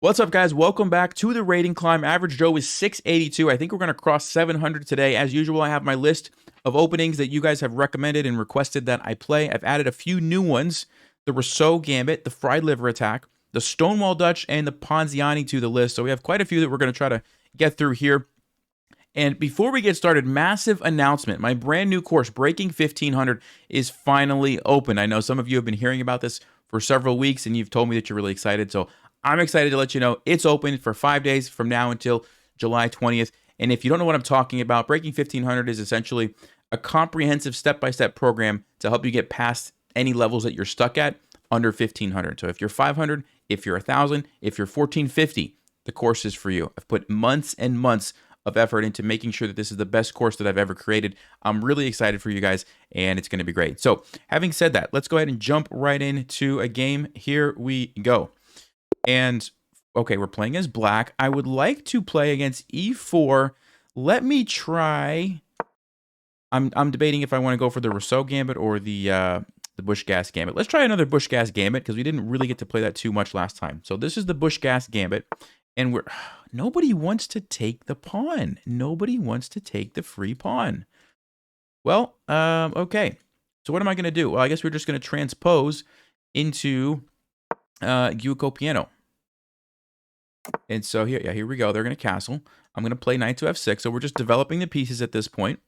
What's up, guys? Welcome back to the rating climb. Average Joe is 682. I think we're going to cross 700 today. As usual, I have my list of openings that you guys have recommended and requested that I play. I've added a few new ones: the Rousseau Gambit, the Fried Liver Attack, the Stonewall Dutch, and the Ponziani to the list. So we have quite a few that we're going to try to get through here. And before we get started, massive announcement. My brand new course, Breaking 1500, is finally open. I know some of you have been hearing about this for several weeks, and you've told me that you're really excited. So I'm excited to let you know it's open for 5 days from now until July 20th. And if you don't know what I'm talking about, Breaking 1500 is essentially a comprehensive step-by-step program to help you get past any levels that you're stuck at under 1500. So if you're 500, if you're 1000, if you're 1450, the course is for you. I've put months and months of effort into making sure that this is the best course that I've ever created. I'm really excited for you guys, and it's going to be great. So having said that, let's go ahead and jump right into a game. Here we go. And okay, we're playing as black. I would like to play against e4. Let me try. I'm debating if I want to go for the Rousseau Gambit or the Busch Gas Gambit. Let's try another Busch Gas Gambit because we didn't really get to play that too much last time. So this is the Busch Gas Gambit, and nobody wants to take the pawn. Nobody wants to take the free pawn. Well, okay. So what am I going to do? Well, I guess we're just going to transpose into Guico Piano. And so here we go. They're going to castle. I'm going to play knight to f6. So we're just developing the pieces at this point.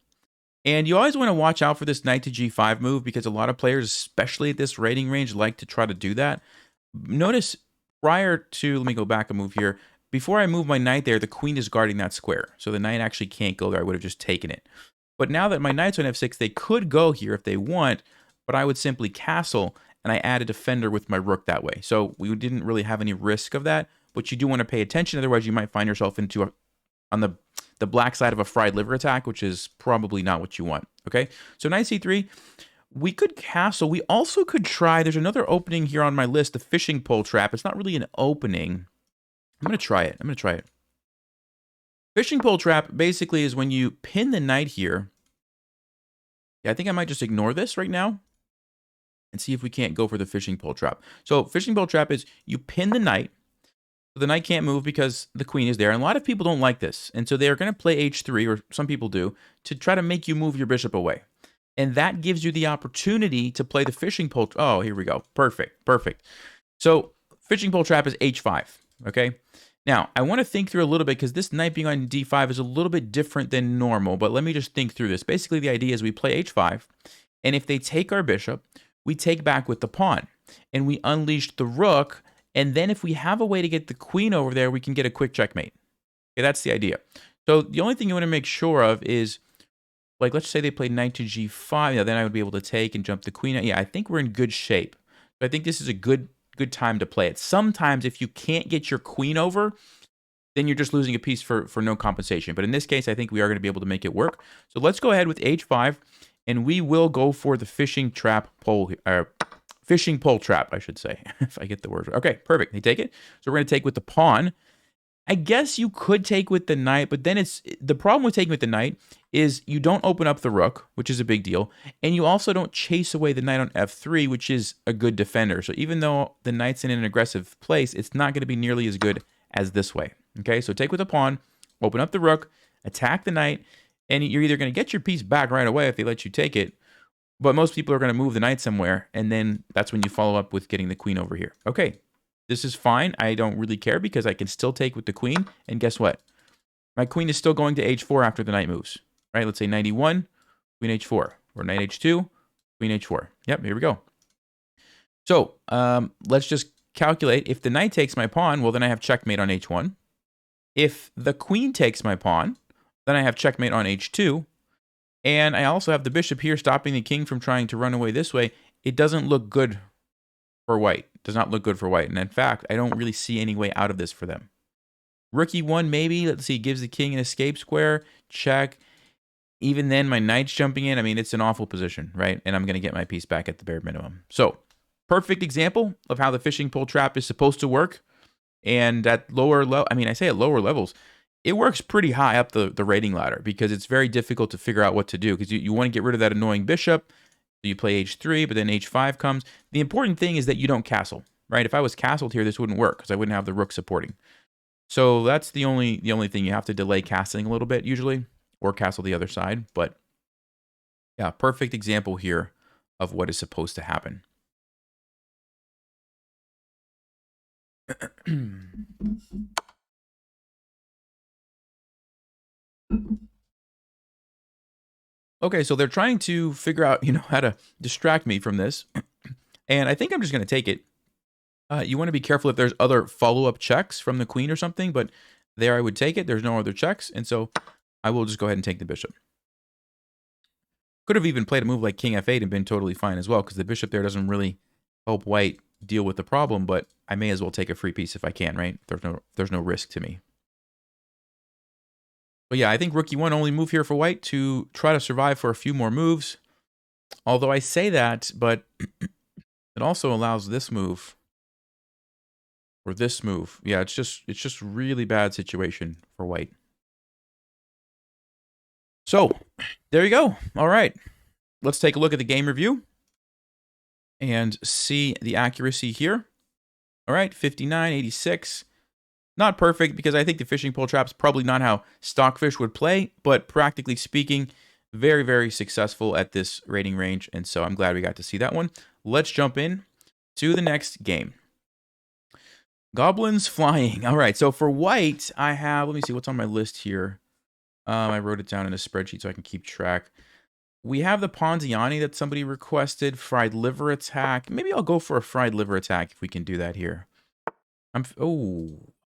And you always want to watch out for this knight to g5 move because a lot of players, especially at this rating range, like to try to do that. Notice prior to, let me go back a move here. Before I move my knight there, the queen is guarding that square. So the knight actually can't go there. I would have just taken it. But now that my knight's on f6, they could go here if they want, but I would simply castle, and I add a defender with my rook that way. So we didn't really have any risk of that, but you do want to pay attention. Otherwise, you might find yourself on the black side of a fried liver attack, which is probably not what you want. Okay, so knight c3. We could castle. We also could try. There's another opening here on my list, the fishing pole trap. It's not really an opening. I'm going to try it. Fishing pole trap basically is when you pin the knight here. Yeah, I think I might just ignore this right now and see if we can't go for the fishing pole trap. So fishing pole trap is you pin the knight. So the knight can't move because the queen is there. And a lot of people don't like this. And so they're going to play h3, or some people do, to try to make you move your bishop away. And that gives you the opportunity to play the fishing pole. Oh, here we go. Perfect. So fishing pole trap is h5. Okay. Now, I want to think through a little bit because this knight being on d5 is a little bit different than normal. But let me just think through this. Basically, the idea is we play h5. And if they take our bishop, we take back with the pawn. And we unleash the rook. And then if we have a way to get the queen over there, we can get a quick checkmate. Okay, that's the idea. So the only thing you want to make sure of is, like, let's say they play knight to g5. Yeah, then I would be able to take and jump the queen. Yeah, I think we're in good shape. So I think this is a good time to play it. Sometimes if you can't get your queen over, then you're just losing a piece for no compensation. But in this case, I think we are going to be able to make it work. So let's go ahead with h5, and we will go for the fishing pole trap, I should say, if I get the word. Okay, perfect. They take it. So we're going to take with the pawn. I guess you could take with the knight, but then the problem with taking with the knight is you don't open up the rook, which is a big deal, and you also don't chase away the knight on f3, which is a good defender. So even though the knight's in an aggressive place, it's not going to be nearly as good as this way. Okay, so take with the pawn, open up the rook, attack the knight, and you're either going to get your piece back right away if they let you take it, but most people are going to move the knight somewhere, and then that's when you follow up with getting the queen over here. Okay, this is fine. I don't really care because I can still take with the queen, and guess what? My queen is still going to h4 after the knight moves. Right? Let's say knight e1, queen h4, or knight h2, queen h4. Yep, here we go. So let's just calculate. If the knight takes my pawn, well, then I have checkmate on h1. If the queen takes my pawn, then I have checkmate on h2. And I also have the bishop here stopping the king from trying to run away this way. It doesn't look good for white. It does not look good for white. And in fact, I don't really see any way out of this for them. Rook e1 maybe. Let's see. Gives the king an escape square. Check. Even then, my knight's jumping in. I mean, it's an awful position, right? And I'm going to get my piece back at the bare minimum. So, perfect example of how the fishing pole trap is supposed to work. And at lower level, I mean, I say at lower levels, it works pretty high up the rating ladder because it's very difficult to figure out what to do because you want to get rid of that annoying bishop. So you play h3, but then h5 comes. The important thing is that you don't castle. right? If I was castled here, this wouldn't work because I wouldn't have the rook supporting. So that's the only thing. You have to delay castling a little bit usually, or castle the other side. But yeah, perfect example here of what is supposed to happen. Okay, so they're trying to figure out, how to distract me from this. And I think I'm just going to take it. You want to be careful if there's other follow-up checks from the queen or something, but there I would take it. There's no other checks, and so I will just go ahead and take the bishop. Could have even played a move like king f8 and been totally fine as well, because the bishop there doesn't really help white deal with the problem, but I may as well take a free piece if I can, right? There's no risk to me. But yeah, I think rook e1 only move here for white to try to survive for a few more moves. Although I say that, but it also allows this move or this move. Yeah, it's just really bad situation for white. So, there you go. All right. Let's take a look at the game review and see the accuracy here. All right, 59, 86. Not perfect because I think the fishing pole trap's probably not how Stockfish would play, but practically speaking, very, very successful at this rating range, and so I'm glad we got to see that one. Let's jump in to the next game. Goblins flying. All right, so for white, I have, let me see what's on my list here. I wrote it down in a spreadsheet so I can keep track. We have the Ponziani that somebody requested, fried liver attack. Maybe I'll go for a fried liver attack if we can do that here.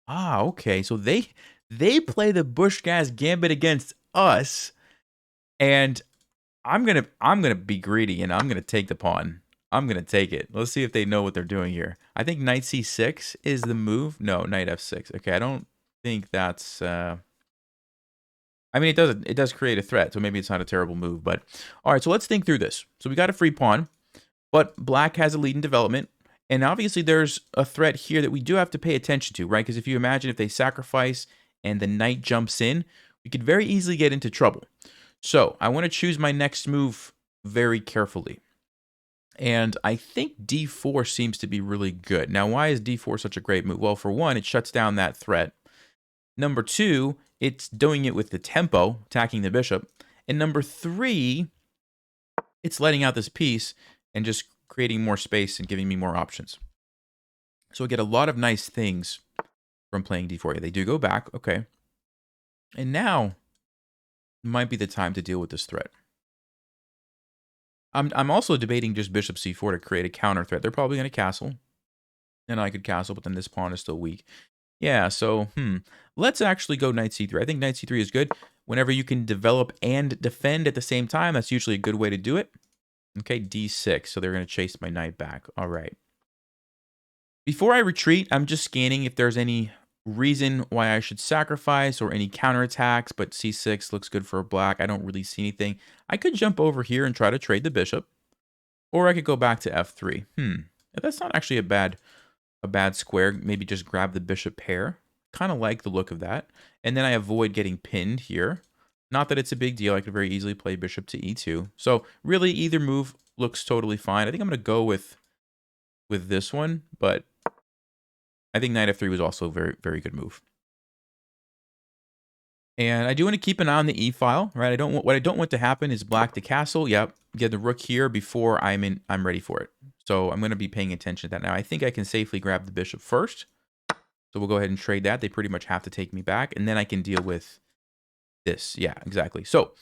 Okay. So they play the Busch gas gambit against us, and I'm gonna be greedy and I'm gonna take the pawn. I'm gonna take it. Let's see if they know what they're doing here. I think knight c6 is the move. No, knight f6. Okay, I don't think that's. I mean, it does create a threat, so maybe it's not a terrible move. But all right, so let's think through this. So we got a free pawn, but black has a lead in development. And obviously there's a threat here that we do have to pay attention to, right? Because if you imagine if they sacrifice and the knight jumps in, we could very easily get into trouble. So I want to choose my next move very carefully. And I think d4 seems to be really good. Now, why is d4 such a great move? Well, for one, it shuts down that threat. Number two, it's doing it with the tempo, attacking the bishop. And number three, it's letting out this piece and just creating more space and giving me more options. So I get a lot of nice things from playing d4. Yeah, they do go back, okay. And now might be the time to deal with this threat. I'm also debating just bishop c4 to create a counter threat. They're probably going to castle, and I could castle, but then this pawn is still weak. Yeah, so let's actually go knight c3. I think knight c3 is good. Whenever you can develop and defend at the same time, that's usually a good way to do it. Okay, d6. So they're going to chase my knight back. All right. Before I retreat, I'm just scanning if there's any reason why I should sacrifice or any counterattacks, but c6 looks good for black. I don't really see anything. I could jump over here and try to trade the bishop, or I could go back to f3. That's not actually a bad square. Maybe just grab the bishop pair. Kind of like the look of that. And then I avoid getting pinned here. Not that it's a big deal. I could very easily play bishop to e2. So really either move looks totally fine. I think I'm going to go with this one, but I think knight f3 was also a very, very good move. And I do want to keep an eye on the e-file, right? What I don't want to happen is black to castle. Yep, get the rook here before I'm ready for it. So I'm going to be paying attention to that. Now I think I can safely grab the bishop first. So we'll go ahead and trade that. They pretty much have to take me back, and then I can deal with this. Yeah, exactly. So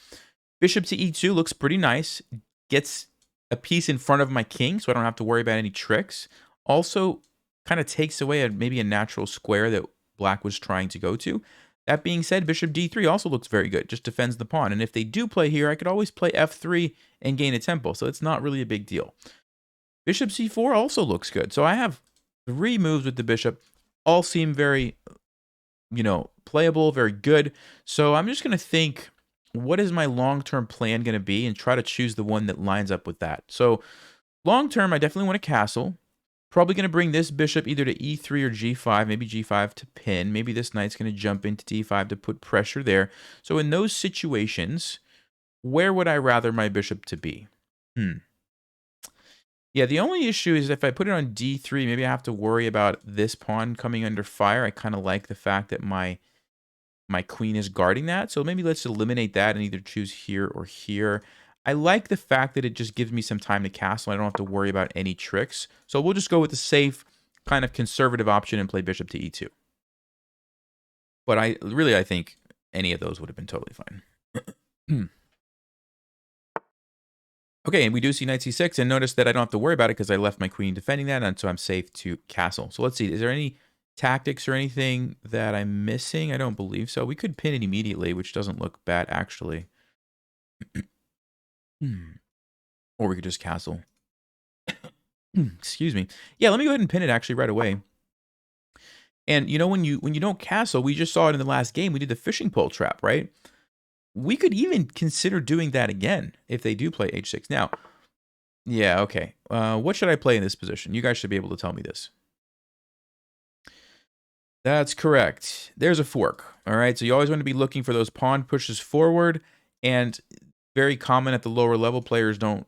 bishop to e2 looks pretty nice. Gets a piece in front of my king, so I don't have to worry about any tricks. Also kind of takes away maybe a natural square that black was trying to go to. That being said, bishop d3 also looks very good, just defends the pawn. And if they do play here, I could always play f3 and gain a tempo, so it's not really a big deal. Bishop c4 also looks good. So I have 3 moves with the bishop. All seem very, playable, very good. So I'm just going to think, what is my long-term plan going to be, and try to choose the one that lines up with that. So long-term, I definitely want to castle. Probably going to bring this bishop either to e3 or g5, maybe g5 to pin. Maybe this knight's going to jump into d5 to put pressure there. So in those situations, where would I rather my bishop to be? Yeah, the only issue is if I put it on d3, maybe I have to worry about this pawn coming under fire. I kind of like the fact that my queen is guarding that. So maybe let's eliminate that and either choose here or here. I like the fact that it just gives me some time to castle. I don't have to worry about any tricks. So we'll just go with the safe, kind of conservative option and play bishop to e2. But I think any of those would have been totally fine. Okay, and we do see knight c6, and notice that I don't have to worry about it because I left my queen defending that, and so I'm safe to castle. So let's see, is there any tactics or anything that I'm missing? I don't believe so. We could pin it immediately, which doesn't look bad, actually. Or we could just castle. Excuse me. Yeah, let me go ahead and pin it actually right away. And you know, when you don't castle, we just saw it in the last game. We did the fishing pole trap, right? We could even consider doing that again if they do play h6. Now, yeah, okay. What should I play in this position? You guys should be able to tell me this. That's correct. There's a fork. All right, so you always want to be looking for those pawn pushes forward, and very common at the lower level, players don't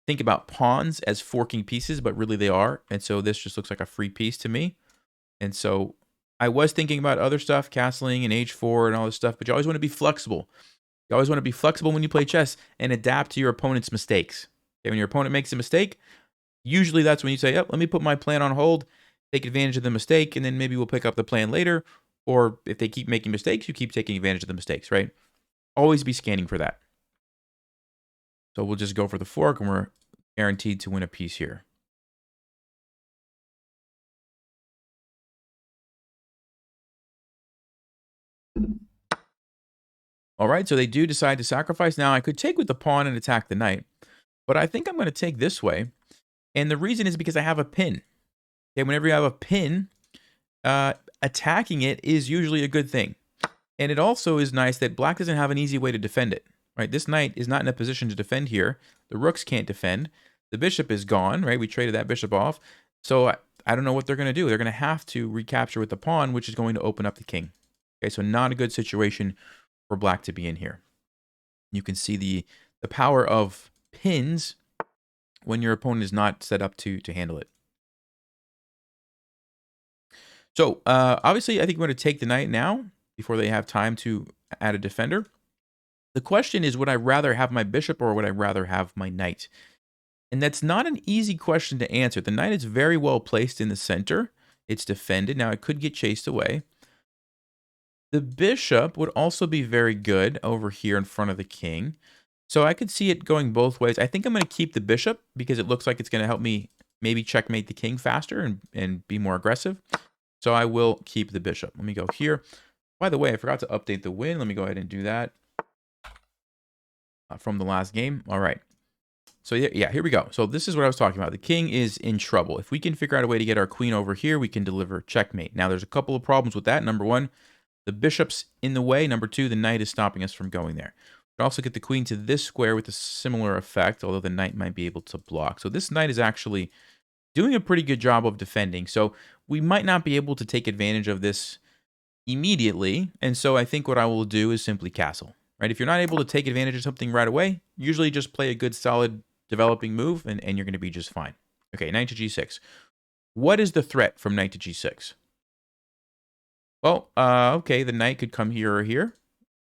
think about pawns as forking pieces, but really they are. And so this just looks like a free piece to me. And so I was thinking about other stuff, castling and h4 and all this stuff, but you always want to be flexible. You always want to be flexible when you play chess and adapt to your opponent's mistakes. Okay, when your opponent makes a mistake, usually that's when you say, yep, let me put my plan on hold, take advantage of the mistake, and then maybe we'll pick up the plan later. Or if they keep making mistakes, you keep taking advantage of the mistakes, right? Always be scanning for that. So we'll just go for the fork, and we're guaranteed to win a piece here. All right, so they do decide to sacrifice. Now, I could take with the pawn and attack the knight, but I think I'm going to take this way. And the reason is because I have a pin. Okay, whenever you have a pin, attacking it is usually a good thing. And it also is nice that black doesn't have an easy way to defend it. Right? This knight is not in a position to defend here. The rooks can't defend. The bishop is gone, right? We traded that bishop off. So I don't know what they're going to do. They're going to have to recapture with the pawn, which is going to open up the king. Okay, so not a good situation for black to be in here. You can see the power of pins when your opponent is not set up to handle it. So obviously, I think we're going to take the knight now before they have time to add a defender. The question is, would I rather have my bishop or would I rather have my knight? And that's not an easy question to answer. The knight is very well placed in the center. It's defended. Now, it could get chased away. The bishop would also be very good over here in front of the king. So I could see it going both ways. I think I'm going to keep the bishop because it looks like it's going to help me maybe checkmate the king faster and be more aggressive. So I will keep the bishop. Let me go here. By the way, I forgot to update the win. Let me go ahead and do that from the last game. All right. So yeah, here we go. So this is what I was talking about. The king is in trouble. If we can figure out a way to get our queen over here, we can deliver checkmate. Now, there's a couple of problems with that. Number one, the bishop's in the way. Number two, the knight is stopping us from going there. We can also get the queen to this square with a similar effect, although the knight might be able to block. So this knight is actually doing a pretty good job of defending. So we might not be able to take advantage of this immediately. And so I think what I will do is simply castle. Right? If you're not able to take advantage of something right away, usually just play a good, solid, developing move, and you're going to be just fine. Okay, knight to g6. What is the threat from knight to g6? Well, okay, the knight could come here or here.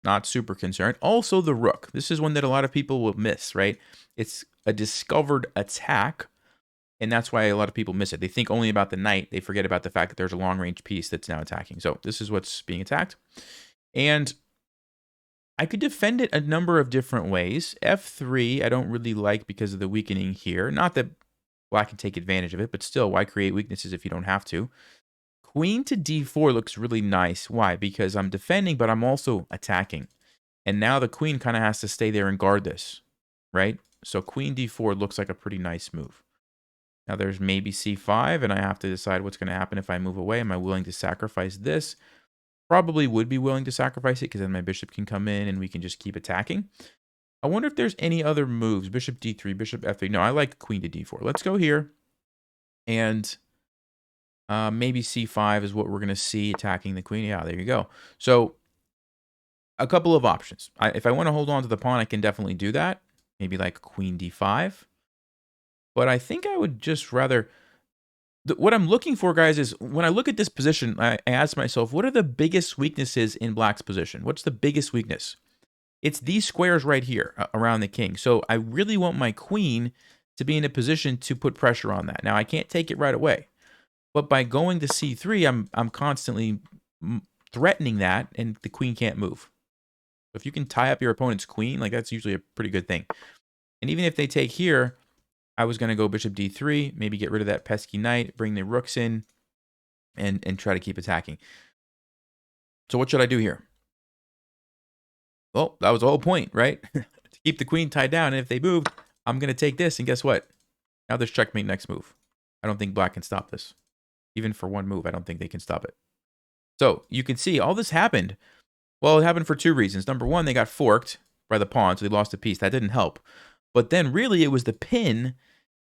Not super concerned. Also, the rook. This is one that a lot of people will miss, right? It's a discovered attack, and that's why a lot of people miss it. They think only about the knight. They forget about the fact that there's a long-range piece that's now attacking. So this is what's being attacked. And I could defend it a number of different ways. F3, I don't really like because of the weakening here. Not that black can take advantage of it, but still, why create weaknesses if you don't have to? Queen to d4 looks really nice. Why? Because I'm defending, but I'm also attacking. And now the queen kind of has to stay there and guard this, right? So queen d4 looks like a pretty nice move. Now there's maybe c5, and I have to decide what's going to happen if I move away. Am I willing to sacrifice this? Probably would be willing to sacrifice it because then my bishop can come in and we can just keep attacking. I wonder if there's any other moves. Bishop d3, bishop f3. No, I like queen to d4. Let's go here. And maybe c5 is what we're going to see attacking the queen. Yeah, there you go. So a couple of options. If I want to hold on to the pawn, I can definitely do that. Maybe like queen d5. But I think I would just rather... What I'm looking for, guys, is when I look at this position, I ask myself, what are the biggest weaknesses in black's position? What's the biggest weakness? It's these squares right here around the king. So I really want my queen to be in a position to put pressure on that. Now, I can't take it right away. But by going to c3, I'm constantly threatening that, and the queen can't move. If you can tie up your opponent's queen, like that's usually a pretty good thing. And even if they take here, I was going to go bishop d3, maybe get rid of that pesky knight, bring the rooks in, and try to keep attacking. So what should I do here? Well, that was the whole point, right? To keep the queen tied down, and if they move, I'm going to take this, and guess what? Now there's checkmate next move. I don't think black can stop this. Even for one move, I don't think they can stop it. So you can see all this happened. Well, it happened for two reasons. Number one, they got forked by the pawn, so they lost a piece. That didn't help. But then really it was the pin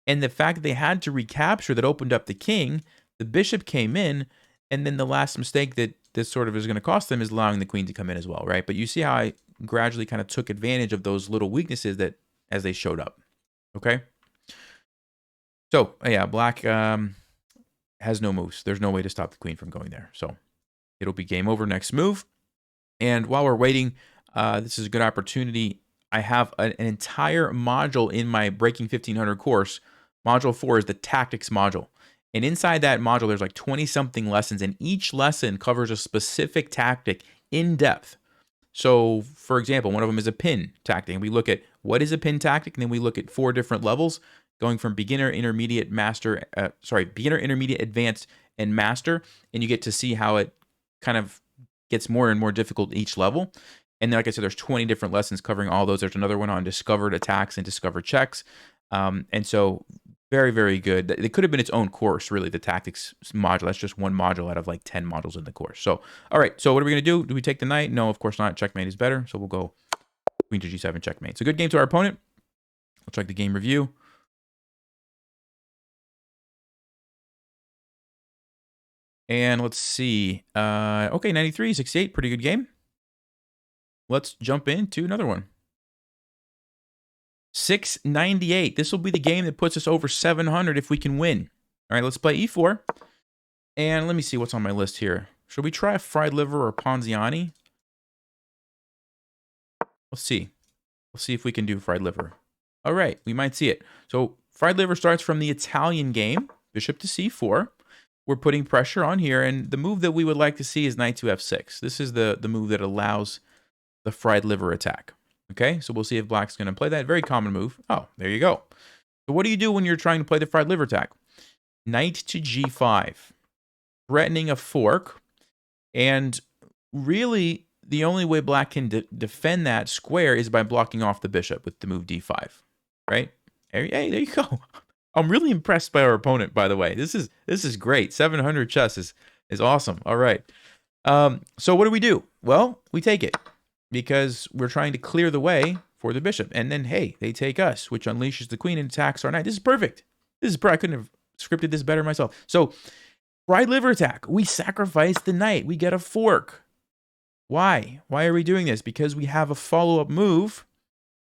and the fact that they had to recapture that opened up the king. The bishop came in, and then the last mistake that this sort of is going to cost them is allowing the queen to come in as well, right? But you see how I gradually kind of took advantage of those little weaknesses that as they showed up, okay? So, yeah, black has no moves. There's no way to stop the queen from going there. So it'll be game over next move. And while we're waiting, this is a good opportunity. I have an entire module in my Breaking 1500 course. Module 4 is the tactics module. And inside that module, there's like 20-something lessons, and each lesson covers a specific tactic in depth. So, for example, one of them is a pin tactic. And we look at what is a pin tactic, and then we look at 4 different levels, going from beginner, intermediate, master, beginner, intermediate, advanced, and master. And you get to see how it kind of gets more and more difficult each level. And then, like I said, there's 20 different lessons covering all those. There's another one on discovered attacks and discovered checks. And so very, very good. It could have been its own course, really, the tactics module. That's just one module out of like 10 modules in the course. So, all right. So what are we going to do? Do we take the knight? No, of course not. Checkmate is better. So we'll go queen to g7 checkmate. So good game to our opponent. We'll check the game review. And let's see. Okay, 93, 68. Pretty good game. Let's jump into another one. 698. This will be the game that puts us over 700 if we can win. All right, let's play e4. And let me see what's on my list here. Should we try a fried liver or Ponziani? Let's see. We'll see if we can do fried liver. All right, we might see it. So fried liver starts from the Italian game, bishop to c4. We're putting pressure on here, and the move that we would like to see is knight to f6. This is the move that allows the fried liver attack. Okay, so we'll see if black's going to play that. Very common move. Oh, there you go. So what do you do when you're trying to play the fried liver attack? Knight to g5, threatening a fork. And really, the only way black can defend that square is by blocking off the bishop with the move d5, right? Hey, there you go. I'm really impressed by our opponent, by the way. This is great. 700 chess is awesome. All right. So what do? Well, we take it, because we're trying to clear the way for the bishop. And then, hey, they take us, which unleashes the queen and attacks our knight. This is perfect. I couldn't have scripted this better myself. So, fried liver attack. We sacrifice the knight. We get a fork. Why? Why are we doing this? Because we have a follow-up move,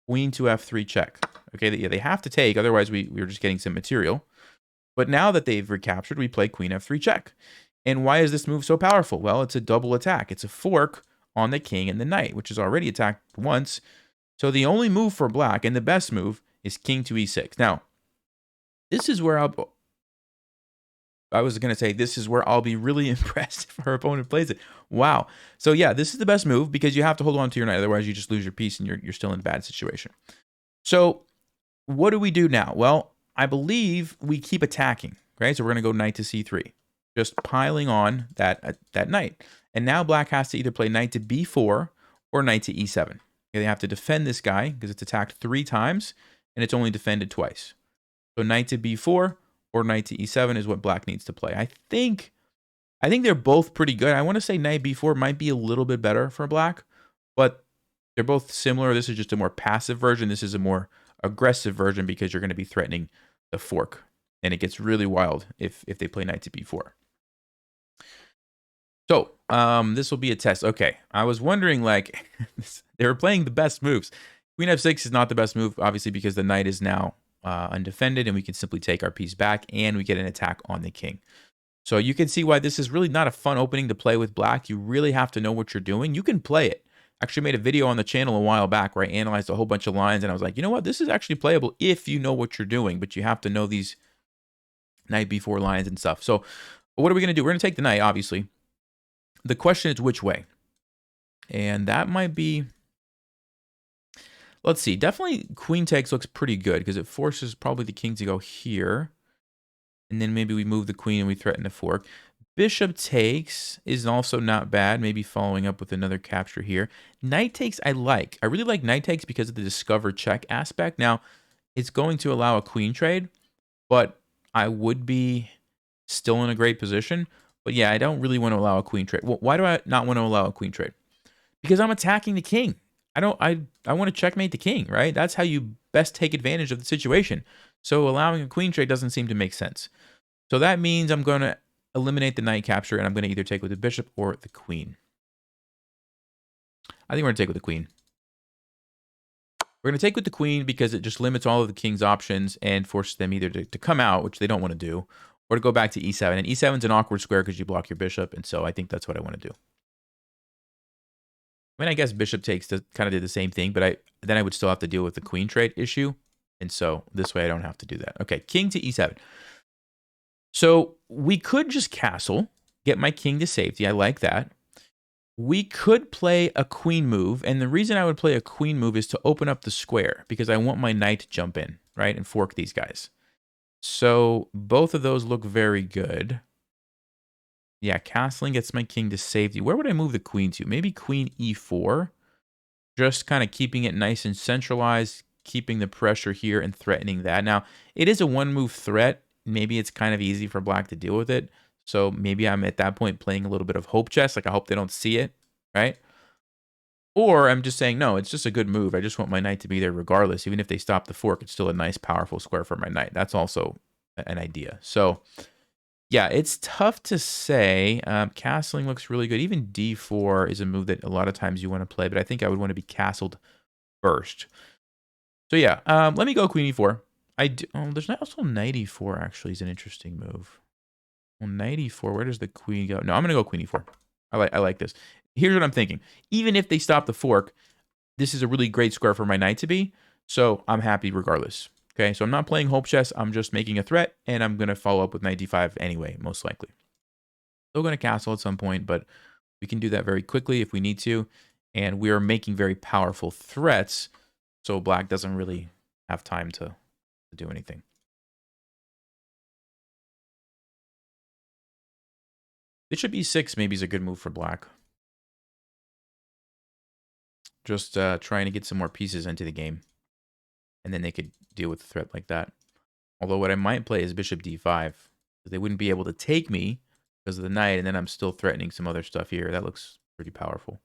queen to f3 check. Okay, they have to take, otherwise we're just getting some material. But now that they've recaptured, we play queen f3 check. And why is this move so powerful? Well, it's a double attack. It's a fork on the king and the knight, which is already attacked once. So the only move for black, and the best move, is king to e6. Now, this is where this is where I'll be really impressed if our opponent plays it. Wow. So yeah, this is the best move, because you have to hold on to your knight. Otherwise, you just lose your piece and you're still in a bad situation. So what do we do now? Well, I believe we keep attacking, right? So we're going to go knight to c3, just piling on that knight. And now black has to either play knight to b4 or knight to e7. Okay, they have to defend this guy because it's attacked 3 times and it's only defended twice. So knight to b4 or knight to e7 is what black needs to play. I think they're both pretty good. I want to say knight b4 might be a little bit better for black, but they're both similar. This is just a more passive version. This is a more aggressive version, because you're going to be threatening the fork. And it gets really wild if they play knight to b4. So this will be a test. Okay, I was wondering, like, they were playing the best moves. Queen f6 is not the best move, obviously, because the knight is now undefended, and we can simply take our piece back, and we get an attack on the king. So you can see why this is really not a fun opening to play with black. You really have to know what you're doing. You can play it. Actually made a video on the channel a while back where I analyzed a whole bunch of lines, and I was like, you know what? This is actually playable if you know what you're doing, but you have to know these knight b4 lines and stuff. So what are we going to do? We're going to take the knight, obviously. The question is which way? And that might be... Let's see. Definitely queen takes looks pretty good because it forces probably the king to go here. And then maybe we move the queen and we threaten the fork. Bishop takes is also not bad. Maybe following up with another capture here. Knight takes I like. I really like knight takes because of the discover check aspect. Now, it's going to allow a queen trade, but I would be still in a great position. But yeah, I don't really want to allow a queen trade. Well, why do I not want to allow a queen trade? Because I'm attacking the king. I want to checkmate the king, right? That's how you best take advantage of the situation. So allowing a queen trade doesn't seem to make sense. So that means I'm going to eliminate the knight capture, and I'm going to either take with the bishop or the queen. I think we're going to take with the queen. We're going to take with the queen because it just limits all of the king's options and forces them either to come out, which they don't want to do, or to go back to e7. And e7 is an awkward square because you block your bishop, and so I think that's what I want to do. I mean, I guess bishop takes to kind of do the same thing, but then I would still have to deal with the queen trade issue. And so this way I don't have to do that. Okay, king to e7. So we could just castle, get my king to safety. I like that. We could play a queen move. And the reason I would play a queen move is to open up the square because I want my knight to jump in, right, and fork these guys. So both of those look very good. Yeah, castling gets my king to safety. Where would I move the queen to? Maybe queen e4. Just kind of keeping it nice and centralized, keeping the pressure here and threatening that. Now, it is a one-move threat. Maybe it's kind of easy for black to deal with it. So maybe I'm at that point playing a little bit of hope chess. Like I hope they don't see it, right? Or I'm just saying, no, it's just a good move. I just want my knight to be there regardless. Even if they stop the fork, it's still a nice, powerful square for my knight. That's also an idea. So yeah, it's tough to say. Castling looks really good. Even d4 is a move that a lot of times you want to play, but I think I would want to be castled first. So yeah, let me go queen e4. There's not also knight e4 actually is an interesting move. Well, knight e4, where does the queen go? No, I'm going to go queen e4. I like this. Here's what I'm thinking. Even if they stop the fork, this is a really great square for my knight to be, so I'm happy regardless. Okay, so I'm not playing hope chess. I'm just making a threat, and I'm going to follow up with knight d5 anyway, most likely. Still going to castle at some point, but we can do that very quickly if we need to. And we are making very powerful threats, so black doesn't really have time to do anything. Bishop e6 maybe is a good move for black. Just trying to get some more pieces into the game. And then they could deal with a threat like that. Although what I might play is bishop d5. They wouldn't be able to take me because of the knight, and then I'm still threatening some other stuff here. That looks pretty powerful.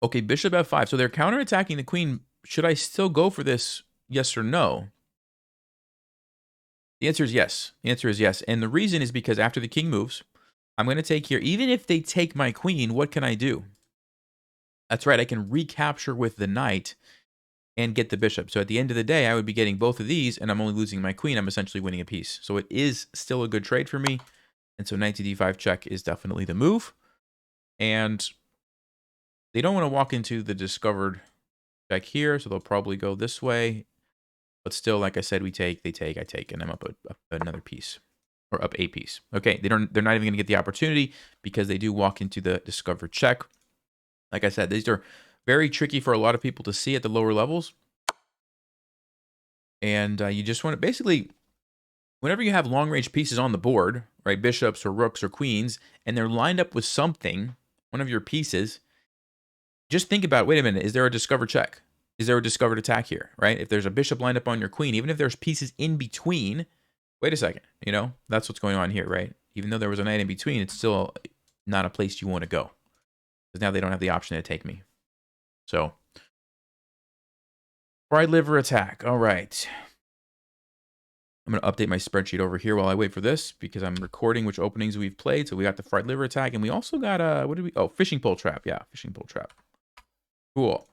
Okay, bishop f5. So they're counterattacking the queen. Should I still go for this? Yes or no? The answer is yes. The answer is yes. And the reason is because after the king moves, I'm going to take here. Even if they take my queen, what can I do? That's right. I can recapture with the knight and get the bishop. So at the end of the day, I would be getting both of these, and I'm only losing my queen. I'm essentially winning a piece. So it is still a good trade for me. And so knight to d5 check is definitely the move. And they don't want to walk into the discovered check here, so they'll probably go this way. But still, like I said, we take, they take, I take, and I'm up another piece. Or up a piece. Okay, they're not even going to get the opportunity because they do walk into the discovered check. Like I said, these are very tricky for a lot of people to see at the lower levels. And you just want to basically, whenever you have long-range pieces on the board, right, bishops or rooks or queens, and they're lined up with something, one of your pieces, just think about, wait a minute, is there a discovered check? Is there a discovered attack here, right? If there's a bishop lined up on your queen, even if there's pieces in between, wait a second, you know, that's what's going on here, right? Even though there was a knight in between, it's still not a place you want to go. Because now they don't have the option to take me. So, fried liver attack. All right. I'm going to update my spreadsheet over here while I wait for this because I'm recording which openings we've played. So we got the fried liver attack, and we also got, what did we, oh, fishing pole trap. Yeah, fishing pole trap. Cool.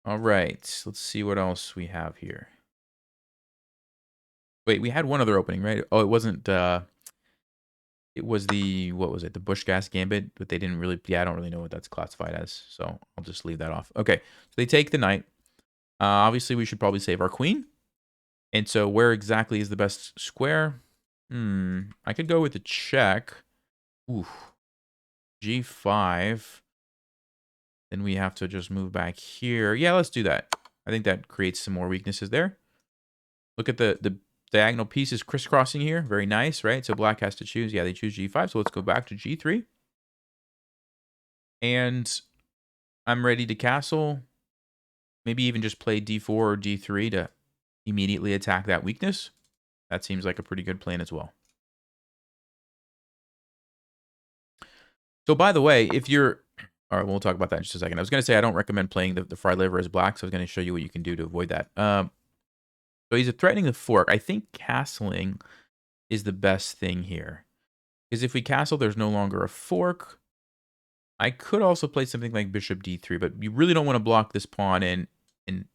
All right. Let's see what else we have here. Wait, we had one other opening, right? Oh, it wasn't... it was the... What was it? The Busch Gas Gambit, but they didn't really... Yeah, I don't really know what that's classified as, so I'll just leave that off. Okay, so they take the knight. Obviously, we should probably save our queen. And so where exactly is the best square? I could go with the check. Ooh. G5. Then we have to just move back here. Yeah, let's do that. I think that creates some more weaknesses there. Look at the diagonal pieces crisscrossing here. Very nice, right? So black has to choose. Yeah, they choose G5. So let's go back to G3. And I'm ready to castle. Maybe even just play D4 or D3 to immediately attack that weakness. That seems like a pretty good plan as well. So by the way, if you're... All right, we'll talk about that in just a second. I was going to say I don't recommend playing the fried liver as black, so I was going to show you what you can do to avoid that. So he's threatening the fork. I think castling is the best thing here. Because if we castle, there's no longer a fork. I could also play something like bishop d3, but you really don't want to block this pawn and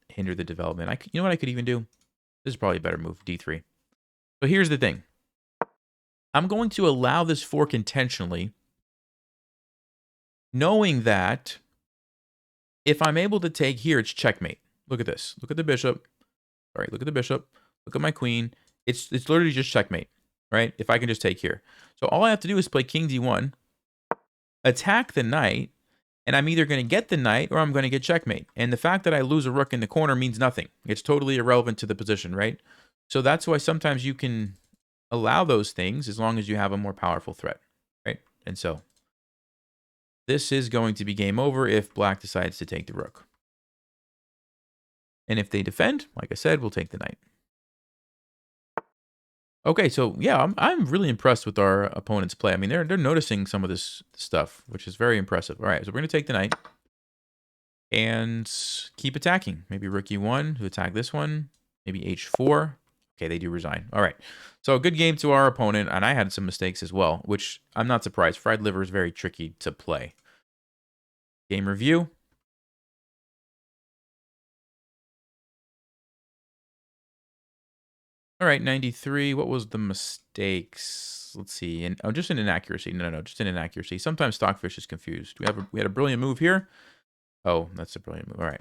hinder the development. You know what I could even do? This is probably a better move, d3. So here's the thing. I'm going to allow this fork intentionally, knowing that if I'm able to take here, it's checkmate. Look at this. Look at the bishop. All right, look at the bishop. Look at my queen. It's literally just checkmate, right? If I can just take here. So all I have to do is play king d1, attack the knight, and I'm either going to get the knight or I'm going to get checkmate. And the fact that I lose a rook in the corner means nothing. It's totally irrelevant to the position, right? So that's why sometimes you can allow those things as long as you have a more powerful threat, right? And so this is going to be game over if black decides to take the rook. And if they defend, like I said, we'll take the knight. Okay, so yeah, I'm really impressed with our opponent's play. I mean, they're noticing some of this stuff, which is very impressive. All right, so we're going to take the knight and keep attacking. Maybe rook e1 to attack this one. Maybe h4. Okay, they do resign. All right, so a good game to our opponent, and I had some mistakes as well, which I'm not surprised. Fried liver is very tricky to play. Game review. All right, 93. What was the mistakes? Let's see. And just an inaccuracy. No, just an inaccuracy. Sometimes Stockfish is confused. We had a brilliant move here. Oh, that's a brilliant move. All right.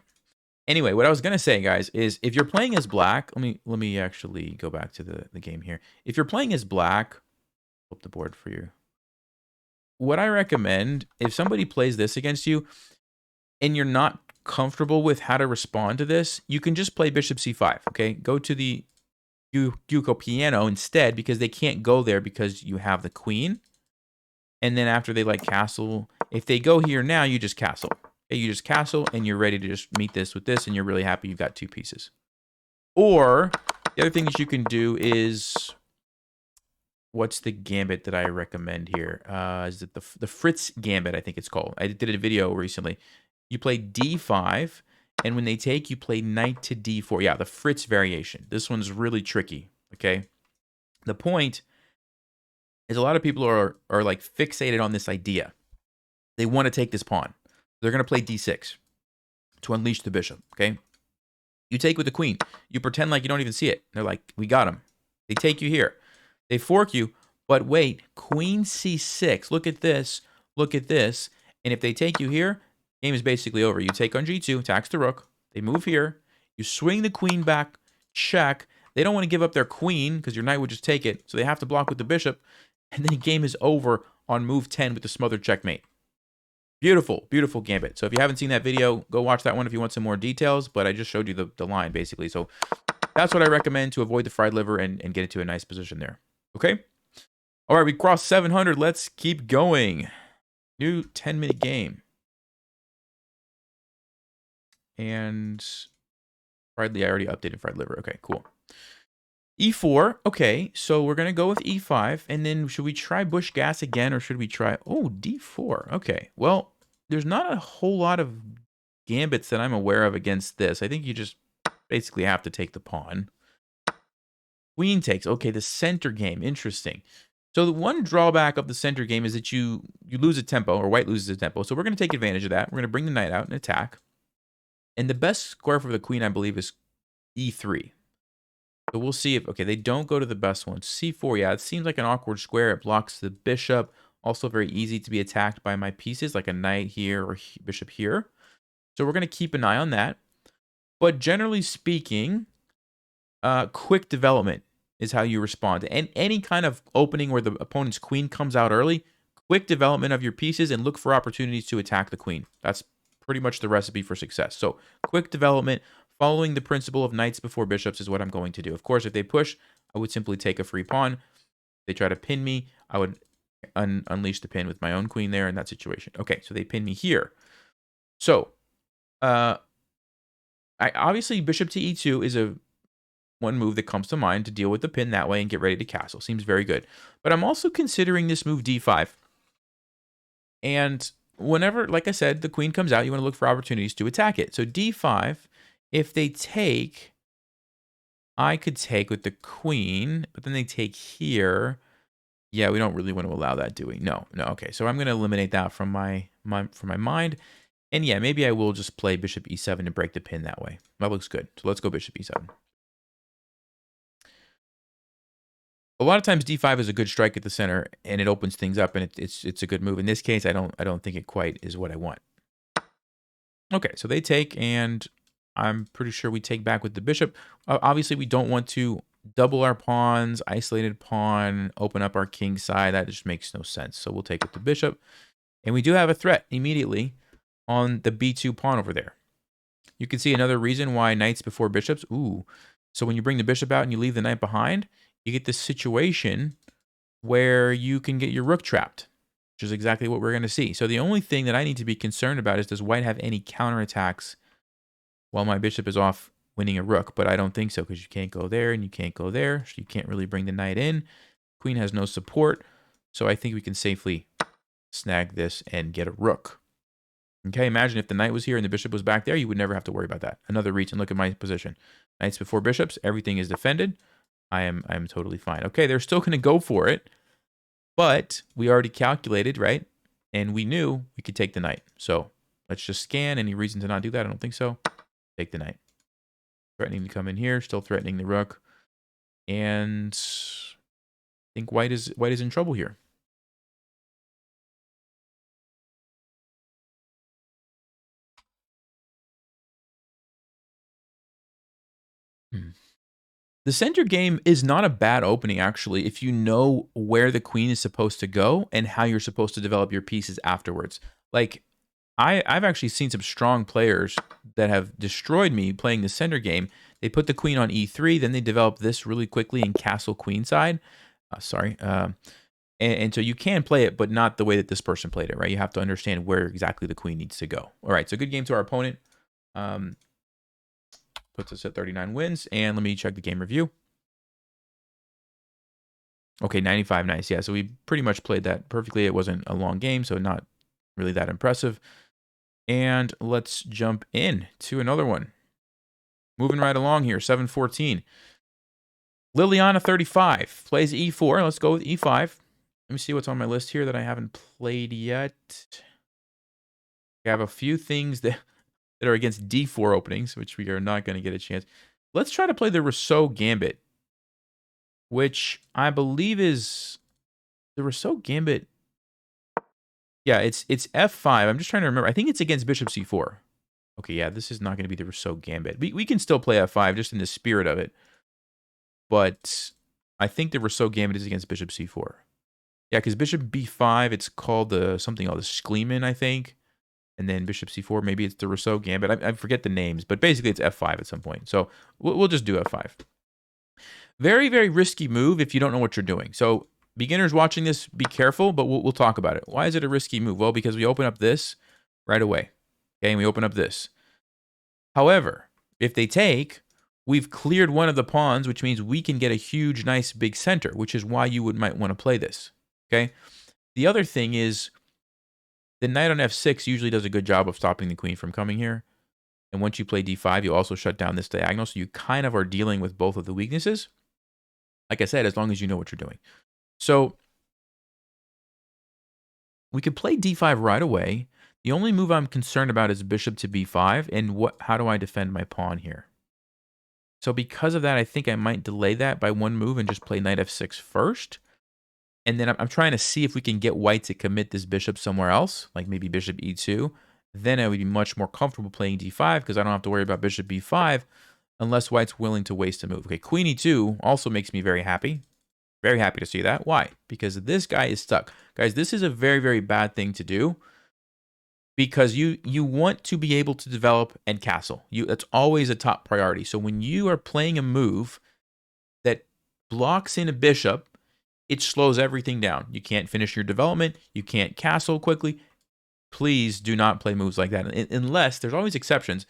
Anyway, what I was gonna say, guys, is if you're playing as black, let me actually go back to the game here. If you're playing as black, flip the board for you. What I recommend, if somebody plays this against you, and you're not comfortable with how to respond to this, you can just play bishop c5. Okay, go to the Yuko piano instead, because they can't go there because you have the queen. And then after they like castle, if they go here now, you just castle. Okay, you just castle and you're ready to just meet this with this, and you're really happy you've got two pieces. Or the other thing that you can do is, what's the gambit that I recommend here? Is it the Fritz gambit? I think it's called. I did a video recently. You play d5. And when they take, you play knight to d4. Yeah, the Fritz variation. This one's really tricky, okay? The point is a lot of people are like fixated on this idea. They want to take this pawn. They're going to play d6 to unleash the bishop, okay? You take with the queen. You pretend like you don't even see it. They're like, we got him. They take you here. They fork you, but wait, queen c6. Look at this. Look at this. And if they take you here, game is basically over. You take on g2, attacks the rook. They move here. You swing the queen back, check. They don't want to give up their queen because your knight would just take it, so they have to block with the bishop. And then game is over on move 10 with the smothered checkmate. Beautiful, beautiful gambit. So if you haven't seen that video, go watch that one if you want some more details. But I just showed you the line, basically. So that's what I recommend to avoid the fried liver and get into a nice position there. Okay? All right, we crossed 700. Let's keep going. New 10-minute game. And I already updated fried liver. Okay, cool. E4. Okay, so we're going to go with E5. And then should we try Busch Gas again, or should we try... Oh, D4. Okay, well, there's not a whole lot of gambits that I'm aware of against this. I think you just basically have to take the pawn. Queen takes. Okay, the center game. Interesting. So the one drawback of the center game is that you lose a tempo, or white loses a tempo. So we're going to take advantage of that. We're going to bring the knight out and attack. And the best square for the queen, I believe, is e3. So we'll see if, okay, they don't go to the best one. c4, yeah, it seems like an awkward square. It blocks the bishop. Also very easy to be attacked by my pieces, like a knight here or bishop here. So we're going to keep an eye on that. But generally speaking, quick development is how you respond. And any kind of opening where the opponent's queen comes out early, quick development of your pieces and look for opportunities to attack the queen. That's pretty much the recipe for success. So quick development, following the principle of knights before bishops is what I'm going to do. Of course, if they push, I would simply take a free pawn. If they try to pin me, I would unleash the pin with my own queen there in that situation. Okay, so they pin me here. So, obviously bishop to e2 is one move that comes to mind to deal with the pin that way and get ready to castle. Seems very good. But I'm also considering this move d5. And whenever, like I said, the queen comes out, you want to look for opportunities to attack it. So d5, if they take, I could take with the queen, but then they take here. Yeah, we don't really want to allow that, do we? No. Okay, so I'm going to eliminate that from my mind. And yeah, maybe I will just play bishop e7 to break the pin that way. That looks good. So let's go bishop e7. A lot of times d5 is a good strike at the center, and it opens things up, and it's a good move. In this case, I don't think it quite is what I want. Okay, so they take, and I'm pretty sure we take back with the bishop. Obviously, we don't want to double our pawns, isolated pawn, open up our king side. That just makes no sense. So we'll take with the bishop. And we do have a threat immediately on the b2 pawn over there. You can see another reason why knights before bishops. Ooh. So when you bring the bishop out and you leave the knight behind, you get this situation where you can get your rook trapped, which is exactly what we're going to see. So the only thing that I need to be concerned about is, does white have any counterattacks while my bishop is off winning a rook? But I don't think so, because you can't go there and you can't go there. So you can't really bring the knight in. Queen has no support. So I think we can safely snag this and get a rook. Okay, imagine if the knight was here and the bishop was back there, you would never have to worry about that. Another reason, look at my position. Knights before bishops, everything is defended. I am totally fine. Okay, they're still going to go for it, but we already calculated, right? And we knew we could take the knight. So let's just scan. Any reason to not do that? I don't think so. Take the knight. Threatening to come in here, still threatening the rook. And I think white is in trouble here. The center game is not a bad opening, actually, if you know where the queen is supposed to go and how you're supposed to develop your pieces afterwards. Like, I've actually seen some strong players that have destroyed me playing the center game. They put the queen on e3, then they develop this really quickly in castle queenside. And so you can play it, but not the way that this person played it, right? You have to understand where exactly the queen needs to go. All right, so good game to our opponent. Puts us at 39 wins. And let me check the game review. Okay, 95, nice. Yeah, so we pretty much played that perfectly. It wasn't a long game, so not really that impressive. And let's jump in to another one. Moving right along here, 7-14. Liliana, 35, plays e4. Let's go with e5. Let me see what's on my list here that I haven't played yet. I have a few things that are against d4 openings, which we are not going to get a chance. Let's try to play the Rousseau Gambit, which I believe is the Rousseau Gambit. Yeah, it's f5. I'm just trying to remember. I think it's against bishop c4. Okay, yeah, this is not going to be the Rousseau Gambit. We can still play f5 just in the spirit of it. But I think the Rousseau Gambit is against bishop c4. Yeah, because bishop b5, it's called something called the Schliemann, I think. And then bishop c4, maybe it's the Rousseau Gambit. I forget the names, but basically it's f5 at some point. So we'll just do f5. Very, very risky move if you don't know what you're doing. So beginners watching this, be careful, but we'll talk about it. Why is it a risky move? Well, because we open up this right away. Okay, and we open up this. However, if they take, we've cleared one of the pawns, which means we can get a huge, nice, big center, which is why you might want to play this. Okay? The other thing is, the knight on f6 usually does a good job of stopping the queen from coming here. And once you play d5, you also shut down this diagonal, so you kind of are dealing with both of the weaknesses. Like I said, as long as you know what you're doing. So we could play d5 right away. The only move I'm concerned about is bishop to b5, and how do I defend my pawn here? So because of that, I think I might delay that by one move and just play knight f6 first. And then I'm trying to see if we can get white to commit this bishop somewhere else, like maybe bishop e2. Then I would be much more comfortable playing d5 because I don't have to worry about bishop b5 unless white's willing to waste a move. Okay, queen e2 also makes me very happy. Very happy to see that. Why? Because this guy is stuck. Guys, this is a very, very bad thing to do because you want to be able to develop and castle. That's always a top priority. So when you are playing a move that blocks in a bishop, it slows everything down. You can't finish your development. You can't castle quickly. Please do not play moves like that unless there's always exceptions.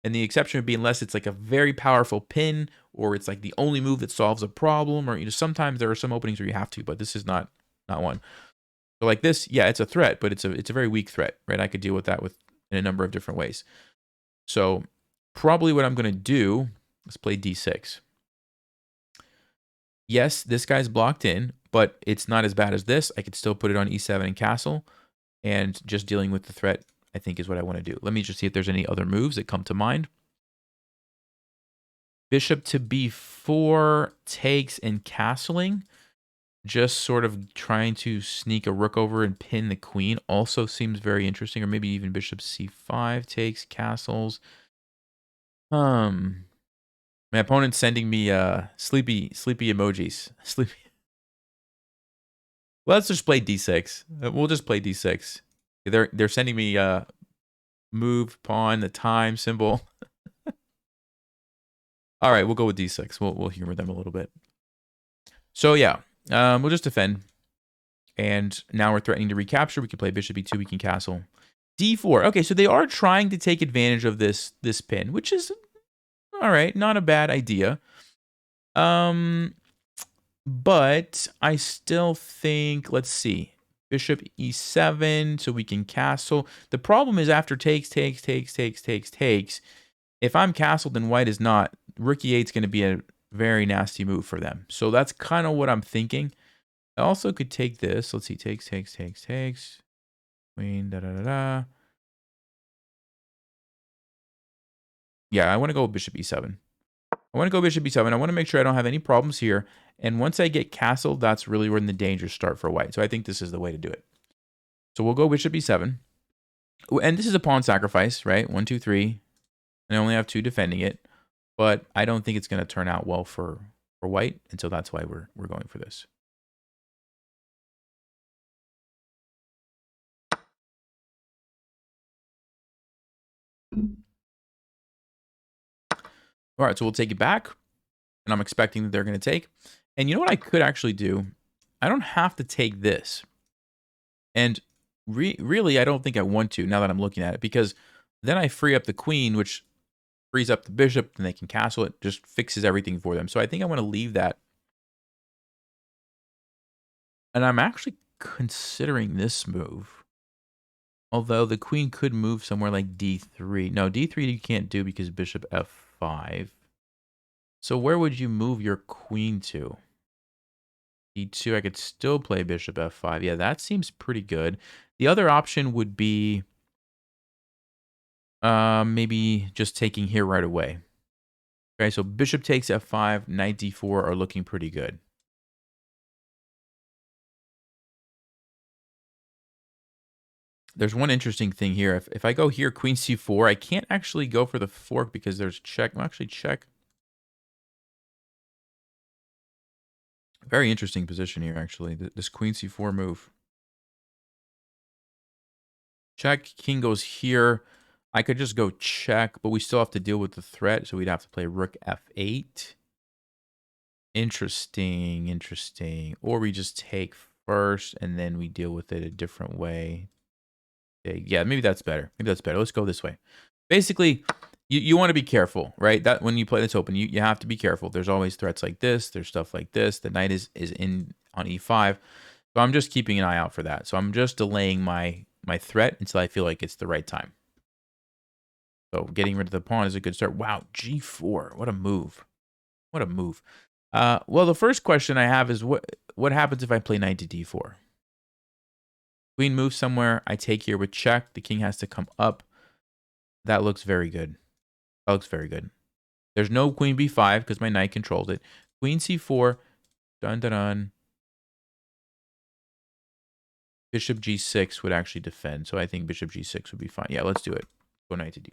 And the exception would be unless it's like a very powerful pin or it's like the only move that solves a problem, or sometimes there are some openings where you have to, but this is not one. So like this, yeah, it's a threat, but it's a very weak threat, right? I could deal with that in a number of different ways. So probably what I'm going to do is play d6. Yes, this guy's blocked in, but it's not as bad as this. I could still put it on e7 and castle, and just dealing with the threat, I think, is what I want to do. Let me just see if there's any other moves that come to mind. Bishop to b4 takes and castling. Just sort of trying to sneak a rook over and pin the queen also seems very interesting. Or maybe even bishop c5 takes, castles. My opponent's sending me sleepy emojis. Sleepy. Let's just play d6. We'll just play d6. They're sending me move, pawn, the time symbol. All right, we'll go with d6. We'll humor them a little bit. So yeah, we'll just defend. And now we're threatening to recapture. We can play bishop e2. We can castle. d4. Okay, so they are trying to take advantage of this pin, which is all right. Not a bad idea. But I still think, let's see. Bishop e7, so we can castle. The problem is after takes. If I'm castled and white is not, rook e8 is going to be a very nasty move for them. So that's kind of what I'm thinking. I also could take this. Let's see. Takes. Queen, da-da-da-da. Yeah, I want to go with bishop e7. I want to go bishop e7. I want to make sure I don't have any problems here. And once I get castled, that's really when the dangers start for white. So I think this is the way to do it. So we'll go bishop e7. And this is a pawn sacrifice, right? 1, 2, 3. And I only have 2 defending it. But I don't think it's going to turn out well for white. And so that's why we're going for this. All right, so we'll take it back. And I'm expecting that they're going to take. And you know what I could actually do? I don't have to take this. And really, I don't think I want to now that I'm looking at it. Because then I free up the queen, which frees up the bishop, and they can castle it. Just fixes everything for them. So I think I want to leave that. And I'm actually considering this move. Although the queen could move somewhere like d3. No, d3 you can't do because bishop f5. So where would you move your queen to? d2, I could still play bishop f5. Yeah, that seems pretty good. The other option would be maybe just taking here right away. Okay, so bishop takes f5, knight d4 are looking pretty good. There's one interesting thing here. If I go here, queen c4, I can't actually go for the fork because there's check. Well, actually, check. Very interesting position here, actually. This queen c4 move. Check, king goes here. I could just go check, but we still have to deal with the threat, so we'd have to play rook f8. Interesting. Or we just take first, and then we deal with it a different way. Yeah, maybe that's better. Let's go this way. Basically, you want to be careful, right? That when you play this open, you have to be careful. There's always threats like this. There's stuff like this. The knight is in on e5. So I'm just keeping an eye out for that. So I'm just delaying my threat until I feel like it's the right time. So getting rid of the pawn is a good start. Wow, g4. What a move. Well, the first question I have is what happens if I play knight to d4? Queen moves somewhere. I take here with check. The king has to come up. That looks very good. That looks very good. There's no queen b5 because my knight controls it. Queen c4. Dun dun dun. Bishop g6 would actually defend. So I think bishop g6 would be fine. Yeah, let's do it. Go knight to d4.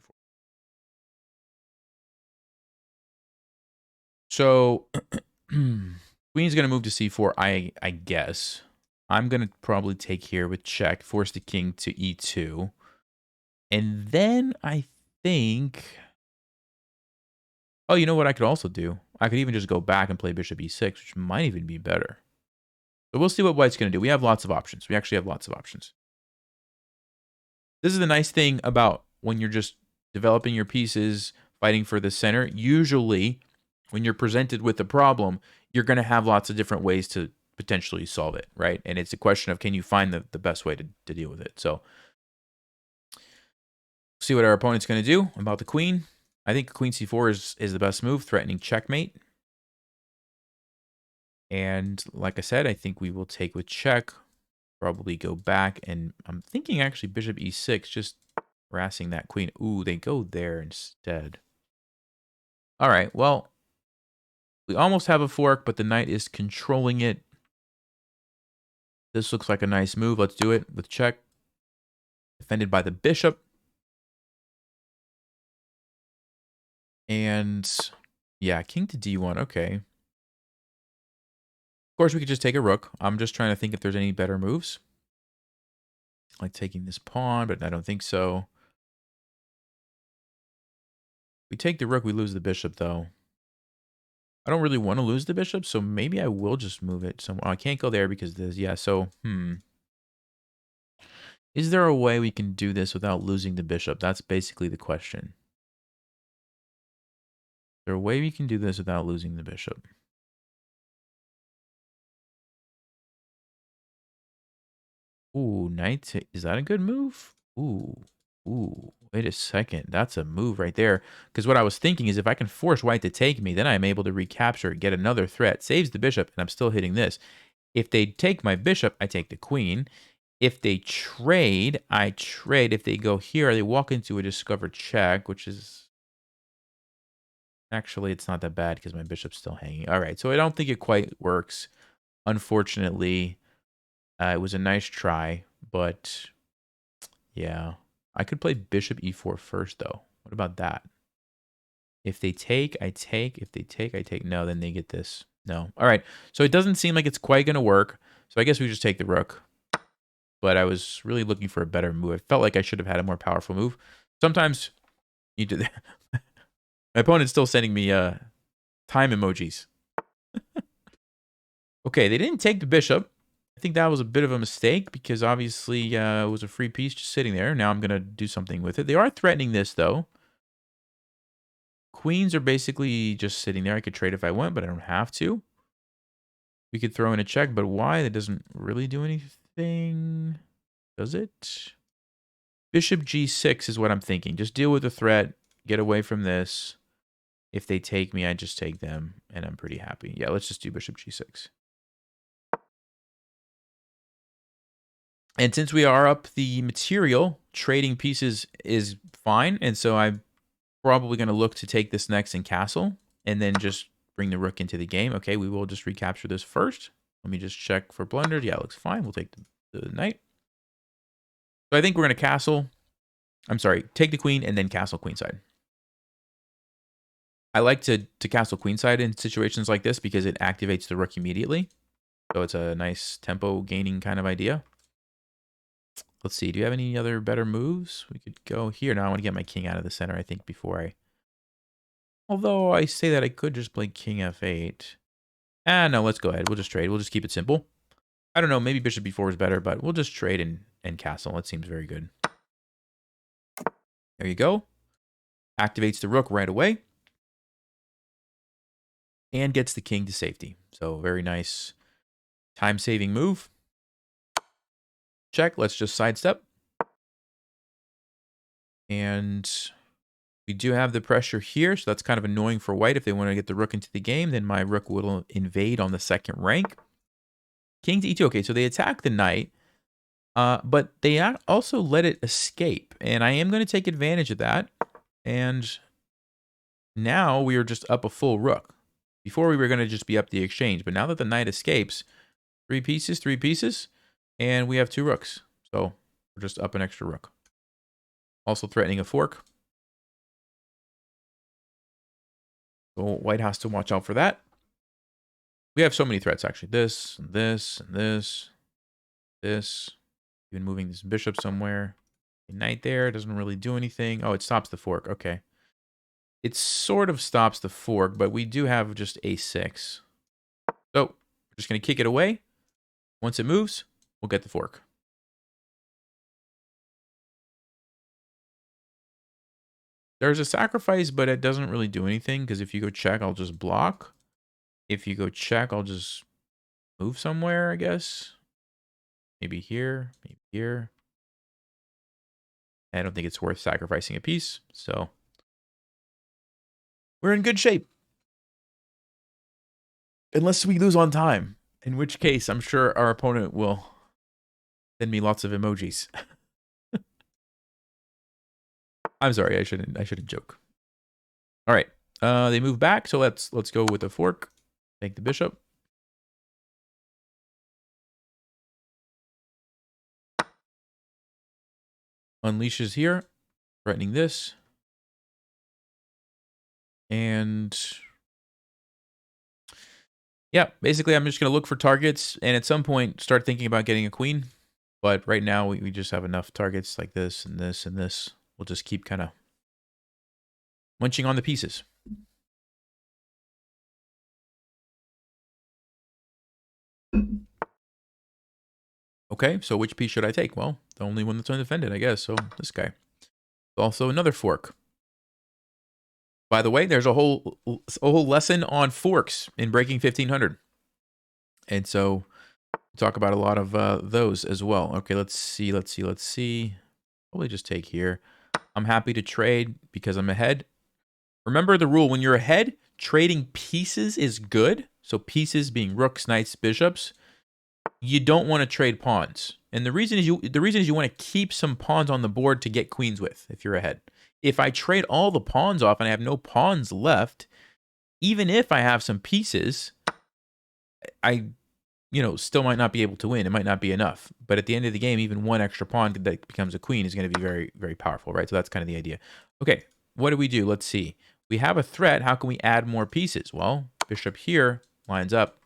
So queen's going to move to c4, I guess. I'm going to probably take here with check, force the king to e2. And then I think... Oh, you know what I could also do? I could even just go back and play bishop e6, which might even be better. But we'll see what white's going to do. We have lots of options. We actually have lots of options. This is the nice thing about when you're just developing your pieces, fighting for the center. Usually, when you're presented with a problem, you're going to have lots of different ways to potentially solve it, right? And it's a question of, can you find the best way to deal with it? So, see what our opponent's going to do about the queen. I think queen c4 is the best move, threatening checkmate. And like I said, I think we will take with check, probably go back, and I'm thinking actually bishop e6, just harassing that queen. Ooh, they go there instead. All right, well, we almost have a fork, but the knight is controlling it. This looks like a nice move. Let's do it with check. Defended by the bishop. And yeah, king to d1. Okay. Of course, we could just take a rook. I'm just trying to think if there's any better moves. Like taking this pawn, but I don't think so. We take the rook, we lose the bishop, though. I don't really want to lose the bishop, so maybe I will just move it somewhere. Oh, I can't go there because this. Yeah, so, Is there a way we can do this without losing the bishop? That's basically the question. Is there a way we can do this without losing the bishop? Ooh, knight. Is that a good move? Ooh, wait a second. That's a move right there. Because what I was thinking is if I can force white to take me, then I'm able to recapture, get another threat, saves the bishop, and I'm still hitting this. If they take my bishop, I take the queen. If they trade, I trade. If they go here, they walk into a discovered check, which is... Actually, it's not that bad because my bishop's still hanging. All right, so I don't think it quite works. Unfortunately, it was a nice try, but yeah. I could play bishop e4 first, though. What about that? If they take, I take. If they take, I take. No, then they get this. No. All right, so it doesn't seem like it's quite going to work. So I guess we just take the rook. But I was really looking for a better move. I felt like I should have had a more powerful move. Sometimes you do that. My opponent's still sending me time emojis. Okay, they didn't take the bishop. I think that was a bit of a mistake because obviously it was a free piece just sitting there. Now I'm going to do something with it. They are threatening this, though. Queens are basically just sitting there. I could trade if I want, but I don't have to. We could throw in a check, but why? That doesn't really do anything. Does it? Bishop g6 is what I'm thinking. Just deal with the threat. Get away from this. If they take me, I just take them, and I'm pretty happy. Yeah, let's just do bishop g6. And since we are up the material, trading pieces is fine. And so I'm probably going to look to take this next and castle, and then just bring the rook into the game. Okay, we will just recapture this first. Let me just check for blunders. Yeah, it looks fine. We'll take the knight. So I think we're going to castle. I'm sorry, take the queen and then castle queenside. I like to castle queenside in situations like this because it activates the rook immediately. So it's a nice tempo gaining kind of idea. Let's see. Do you have any other better moves? We could go here. Now I want to get my king out of the center, I think, before I... Although I say that I could just play king f8. No, let's go ahead. We'll just trade. We'll just keep it simple. I don't know. Maybe bishop b4 is better, but we'll just trade and castle. That seems very good. There you go. Activates the rook right away. And gets the king to safety. So very nice time-saving move. Check. Let's just sidestep. And we do have the pressure here, so that's kind of annoying for white. If they want to get the rook into the game, then my rook will invade on the second rank. King to e2. Okay, so they attack the knight. But they also let it escape, and I am going to take advantage of that. And now we are just up a full rook. Before we were going to just be up the exchange, but now that the knight escapes, 3 pieces, and we have 2 rooks. So we're just up an extra rook. Also threatening a fork. So white has to watch out for that. We have so many threats, actually. This, and this, and this, this. Even moving this bishop somewhere. A knight there doesn't really do anything. Oh, it stops the fork. Okay. It sort of stops the fork, but we do have just a6. So we're just going to kick it away. Once it moves, we'll get the fork. There's a sacrifice, but it doesn't really do anything, because if you go check, I'll just block. If you go check, I'll just move somewhere, I guess. Maybe here, maybe here. I don't think it's worth sacrificing a piece, so we're in good shape. Unless we lose on time, in which case I'm sure our opponent will send me lots of emojis. I'm sorry, I shouldn't joke. All right, they move back, so let's go with the fork. Take the bishop. Unleashes here, threatening this. And yeah, basically I'm just going to look for targets and at some point start thinking about getting a queen. But right now we just have enough targets like this and this and this. We'll just keep kind of munching on the pieces. Okay, so which piece should I take? Well, the only one that's undefended, I guess. So this guy. Also another fork. By the way, there's a whole lesson on forks in Breaking 1500. And so we'll talk about a lot of those as well. Okay, let's see. Probably just take here. I'm happy to trade because I'm ahead. Remember the rule, when you're ahead, trading pieces is good. So pieces being rooks, knights, bishops. You don't want to trade pawns. And the reason is you want to keep some pawns on the board to get queens with if you're ahead. If I trade all the pawns off and I have no pawns left, even if I have some pieces, I still might not be able to win. It might not be enough. But at the end of the game, even one extra pawn that becomes a queen is going to be very, very powerful, right? So that's kind of the idea. Okay, what do we do? Let's see. We have a threat. How can we add more pieces? Well, bishop here lines up.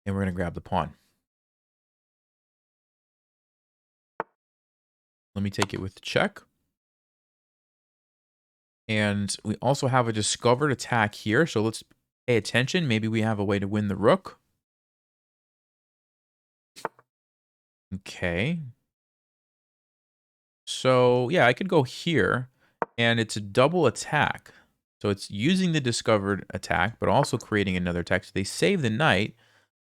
And we're going to grab the pawn. Let me take it with the check. And we also have a discovered attack here. So let's pay attention. Maybe we have a way to win the rook. Okay. So, yeah, I could go here. And it's a double attack. So it's using the discovered attack, but also creating another attack. So they save the knight,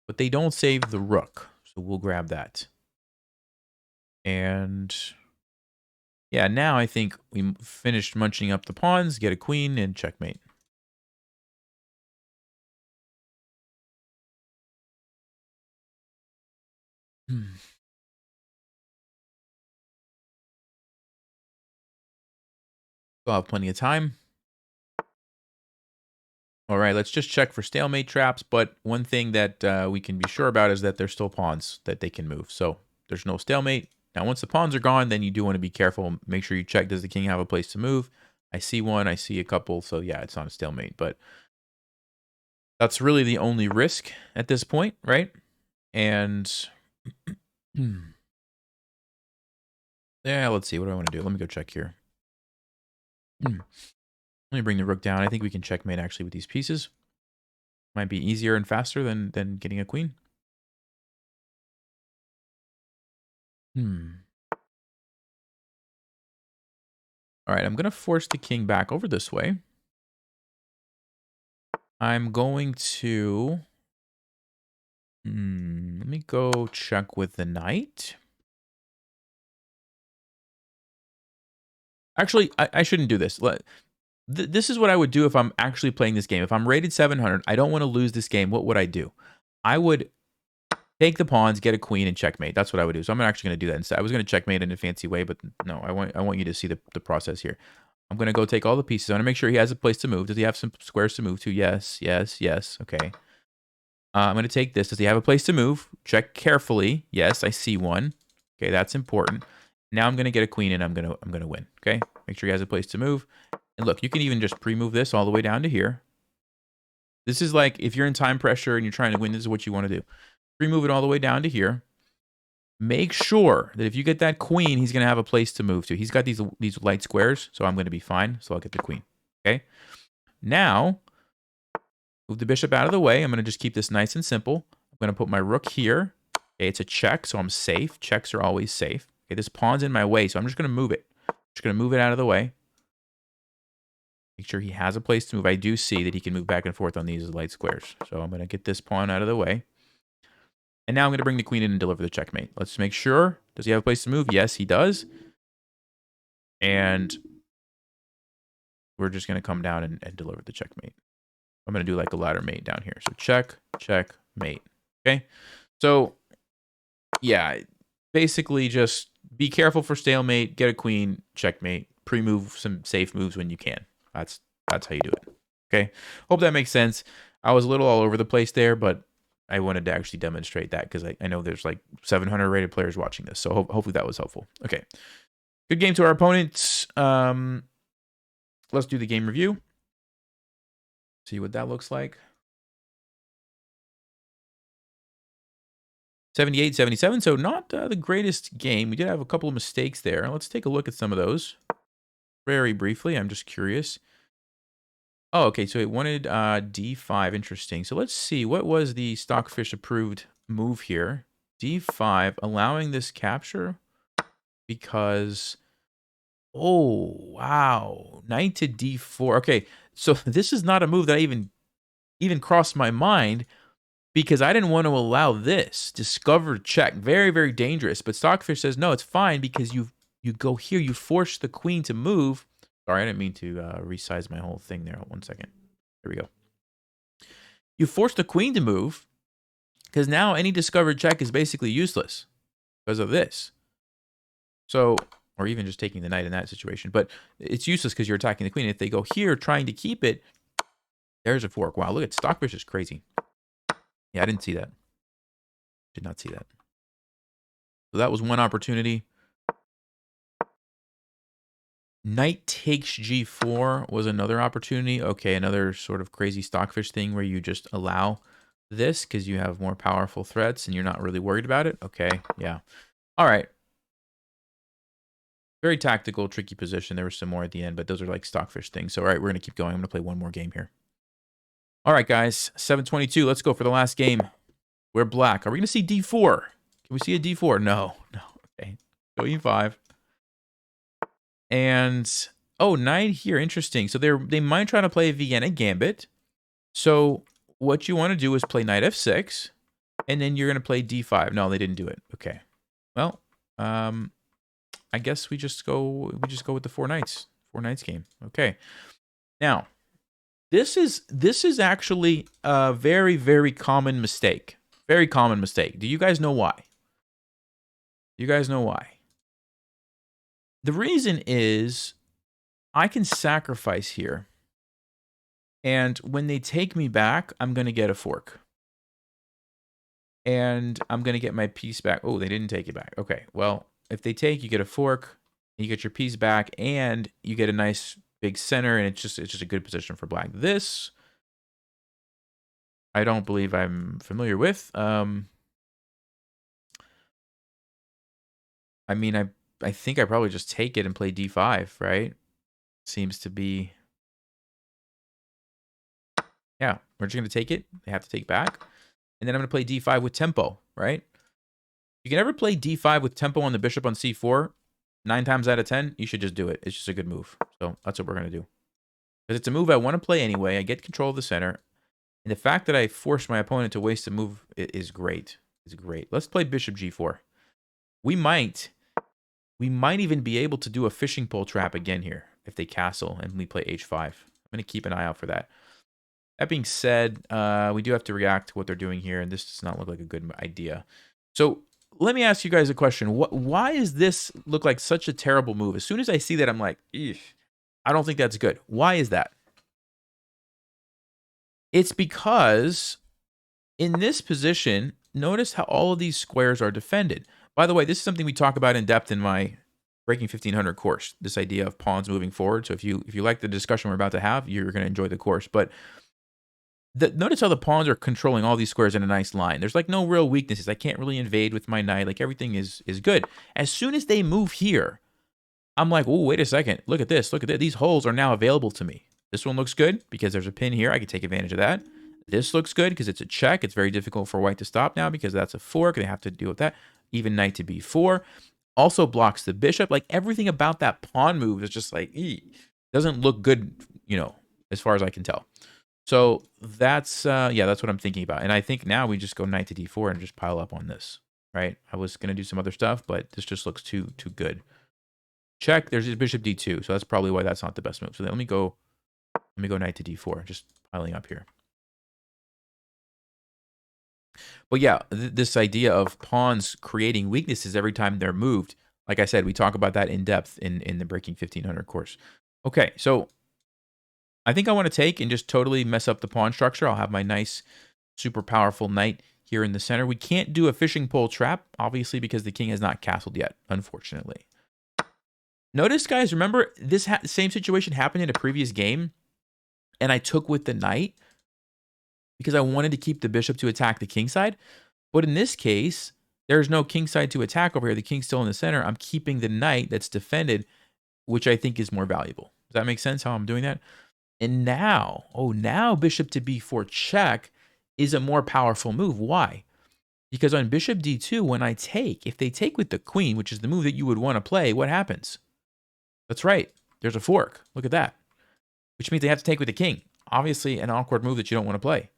but they don't save the rook. So we'll grab that. And yeah, now I think we finished munching up the pawns, get a queen, and checkmate. Still have plenty of time. All right, let's just check for stalemate traps. But one thing that we can be sure about is that there's still pawns that they can move. So there's no stalemate. Now, once the pawns are gone, then you do want to be careful. Make sure you check, does the king have a place to move? I see one. I see a couple. So, yeah, it's not a stalemate. But that's really the only risk at this point, right? And yeah, let's see. What do I want to do? Let me go check here. Let me bring the rook down. I think we can checkmate, actually, with these pieces. Might be easier and faster than getting a queen. All right, I'm going to force the king back over this way. I'm going to... let me go check with the knight. Actually, I shouldn't do this. This is what I would do if I'm actually playing this game. If I'm rated 700, I don't want to lose this game. What would I do? I would Take the pawns, get a queen, and checkmate. That's what I would do. So I'm actually going to do that instead. I was going to checkmate in a fancy way, but no, I want you to see the process here. I'm going to go take all the pieces. I'm going to make sure he has a place to move. Does he have some squares to move to? Yes, yes, yes. Okay. I'm going to take this. Does he have a place to move? Check carefully. Yes, I see one. Okay, that's important. Now I'm going to get a queen, and I'm going to win. Okay, make sure he has a place to move. And look, you can even just pre-move this all the way down to here. This is like if you're in time pressure and you're trying to win, this is what you want to do. Remove it all the way down to here. Make sure that if you get that queen, he's going to have a place to move to. He's got these light squares, so I'm going to be fine. So I'll get the queen. Okay. Now, move the bishop out of the way. I'm going to just keep this nice and simple. I'm going to put my rook here. Okay, it's a check, so I'm safe. Checks are always safe. Okay, this pawn's in my way, so I'm just going to move it. Just going to move it out of the way. Make sure he has a place to move. I do see that he can move back and forth on these light squares. So I'm going to get this pawn out of the way. And now I'm going to bring the queen in and deliver the checkmate. Let's make sure. Does he have a place to move? Yes, he does. And we're just going to come down and deliver the checkmate. I'm going to do like a ladder mate down here. So check, check, mate. Okay. So yeah, basically just be careful for stalemate, get a queen, checkmate, pre-move some safe moves when you can. That's how you do it. Okay. Hope that makes sense. I was a little all over the place there, but I wanted to actually demonstrate that because I know there's like 700 rated players watching this. So hopefully that was helpful. Okay. Good game to our opponents. Let's do the game review. See what that looks like. 78, 77. So not the greatest game. We did have a couple of mistakes there. Let's take a look at some of those very briefly. I'm just curious. Oh, okay. So it wanted D5. Interesting. So let's see. What was the Stockfish approved move here? D5, allowing this capture because... Oh, wow. Knight to D4. Okay, so this is not a move that I even crossed my mind because I didn't want to allow this. Discover check. Very, very dangerous. But Stockfish says, no, it's fine because you go here. You force the queen to move. Sorry, I didn't mean to resize my whole thing there. 1 second. There we go. You force the queen to move because now any discovered check is basically useless because of this. So, or even just taking the knight in that situation. But it's useless because you're attacking the queen. If they go here trying to keep it, there's a fork. Wow, look at Stockfish is crazy. Yeah, I didn't see that. Did not see that. So that was one opportunity. Knight takes G4 was another opportunity. Okay, another sort of crazy Stockfish thing where you just allow this because you have more powerful threats and you're not really worried about it. Okay, yeah. All right. Very tactical, tricky position. There was some more at the end, but those are like Stockfish things. So, all right, we're going to keep going. I'm going to play one more game here. All right, guys, 722. Let's go for the last game. We're black. Are we going to see D4? Can we see a D4? No. Okay. Go E5. And, oh, knight here. Interesting. So they might try to play a Vienna Gambit. So what you want to do is play knight F6, and then you're going to play D5. No, they didn't do it. Okay. Well, I guess we just go with the 4 knights. 4 knights game. Okay. Now, this is actually a very, very common mistake. Very common mistake. Do you guys know why? You guys know why? The reason is I can sacrifice here. And when they take me back, I'm going to get a fork. And I'm going to get my piece back. Oh, they didn't take it back. Okay, well, if they take, you get a fork, you get your piece back, and you get a nice big center, and it's just a good position for black. This, I don't believe I'm familiar with. I mean, I think I probably just take it and play D5, right? Seems to be... Yeah, we're just going to take it. They have to take back. And then I'm going to play D5 with tempo, right? You can never play D5 with tempo on the bishop on C4. 9 times out of 10, you should just do it. It's just a good move. So that's what we're going to do. Because it's a move I want to play anyway. I get control of the center. And the fact that I force my opponent to waste a move is great. It's great. Let's play bishop G4. We might even be able to do a fishing pole trap again here if they castle and we play H5. I'm going to keep an eye out for that. That being said, we do have to react to what they're doing here, and this does not look like a good idea. So let me ask you guys a question. Why does this look like such a terrible move? As soon as I see that, I'm like, eesh, I don't think that's good. Why is that? It's because in this position, notice how all of these squares are defended. By the way, this is something we talk about in depth in my Breaking 1500 course, this idea of pawns moving forward. So if you like the discussion we're about to have, you're going to enjoy the course. But notice how the pawns are controlling all these squares in a nice line. There's like no real weaknesses. I can't really invade with my knight. Like everything is good. As soon as they move here, I'm like, oh, wait a second. Look at this. Look at that. These holes are now available to me. This one looks good because there's a pin here. I can take advantage of that. This looks good because it's a check. It's very difficult for white to stop now because that's a fork. They have to deal with that. Even knight to b4. Also blocks the bishop. Like everything about that pawn move is just like, doesn't look good, as far as I can tell. So that's, that's what I'm thinking about. And I think now we just go knight to d4 and just pile up on this, right? I was going to do some other stuff, but this just looks too good. Check. There's bishop d2, so that's probably why that's not the best move. So let me go knight to d4, just piling up here. But yeah, this idea of pawns creating weaknesses every time they're moved. Like I said, we talk about that in depth in the Breaking 1500 course. Okay, so I think I want to take and just totally mess up the pawn structure. I'll have my nice, super powerful knight here in the center. We can't do a fishing pole trap, obviously, because the king has not castled yet, unfortunately. Notice, guys, remember this same situation happened in a previous game, and I took with the knight because I wanted to keep the bishop to attack the king side. But in this case, there's no king side to attack over here. The king's still in the center. I'm keeping the knight that's defended, which I think is more valuable. Does that make sense how I'm doing that? And now, now bishop to b4 check is a more powerful move. Why? Because on bishop d2, when I take, if they take with the queen, which is the move that you would want to play, what happens? That's right. There's a fork. Look at that. Which means they have to take with the king. Obviously, an awkward move that you don't want to play.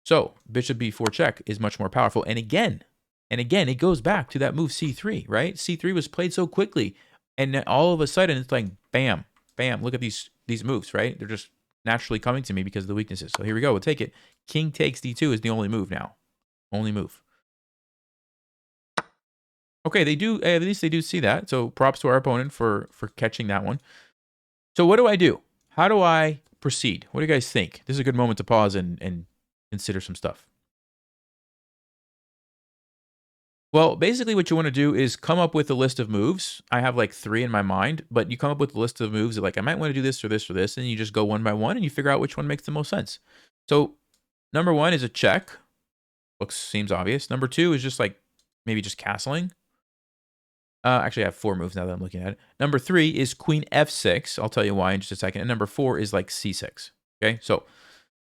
So bishop b4 check is much more powerful. And again, it goes back to that move c3, right? c3 was played so quickly. And then all of a sudden, it's like, bam, bam. Look at these moves, right? They're just naturally coming to me because of the weaknesses. So here we go. We'll take it. King takes d2 is the only move now. Only move. Okay, they do, at least they do see that. So props to our opponent for catching that one. So what do I do? How do I proceed? What do you guys think? This is a good moment to pause and consider some stuff. Well, basically what you want to do is come up with a list of moves. I have like 3 in my mind, but you come up with a list of moves that like, I might want to do this or this or this, and you just go one by one and you figure out which one makes the most sense. So number 1 is a check. Seems obvious. Number 2 is just like maybe just castling. Actually, I have 4 moves now that I'm looking at it. Number 3 is queen f6. I'll tell you why in just a second. And number 4 is like c6. Okay, so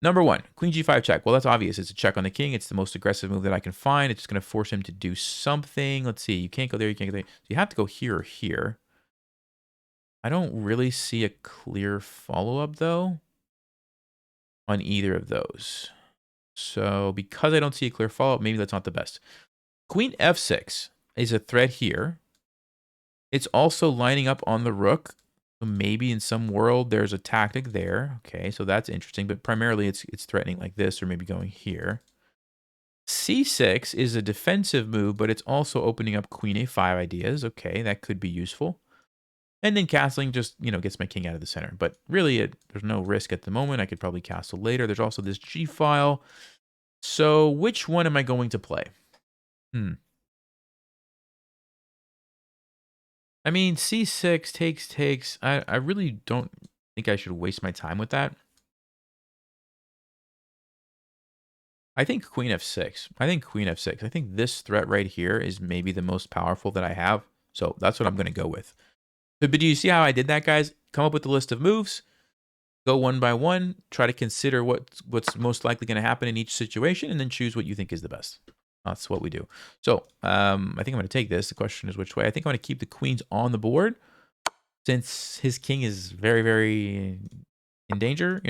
number 1, queen g5 check. Well, that's obvious. It's a check on the king. It's the most aggressive move that I can find. It's going to force him to do something. Let's see. You can't go there. You can't go there. So you have to go here or here. I don't really see a clear follow-up, though, on either of those. So because I don't see a clear follow-up, maybe that's not the best. Queen f6 is a threat here. It's also lining up on the rook. So maybe in some world there's a tactic there. Okay, so that's interesting. But primarily it's threatening like this or maybe going here. c6 is a defensive move, but it's also opening up queen a5 ideas. Okay, that could be useful. And then castling just, gets my king out of the center. But really, there's no risk at the moment. I could probably castle later. There's also this g file. So which one am I going to play? I mean, c6 takes. I really don't think I should waste my time with that. I think queen f6. I think this threat right here is maybe the most powerful that I have. So that's what I'm going to go with. But do you see how I did that, guys? Come up with a list of moves. Go one by one. Try to consider what's most likely going to happen in each situation. And then choose what you think is the best. That's what we do. So I think I'm going to take this. The question is which way. I think I'm going to keep the queens on the board since his king is very, very in danger,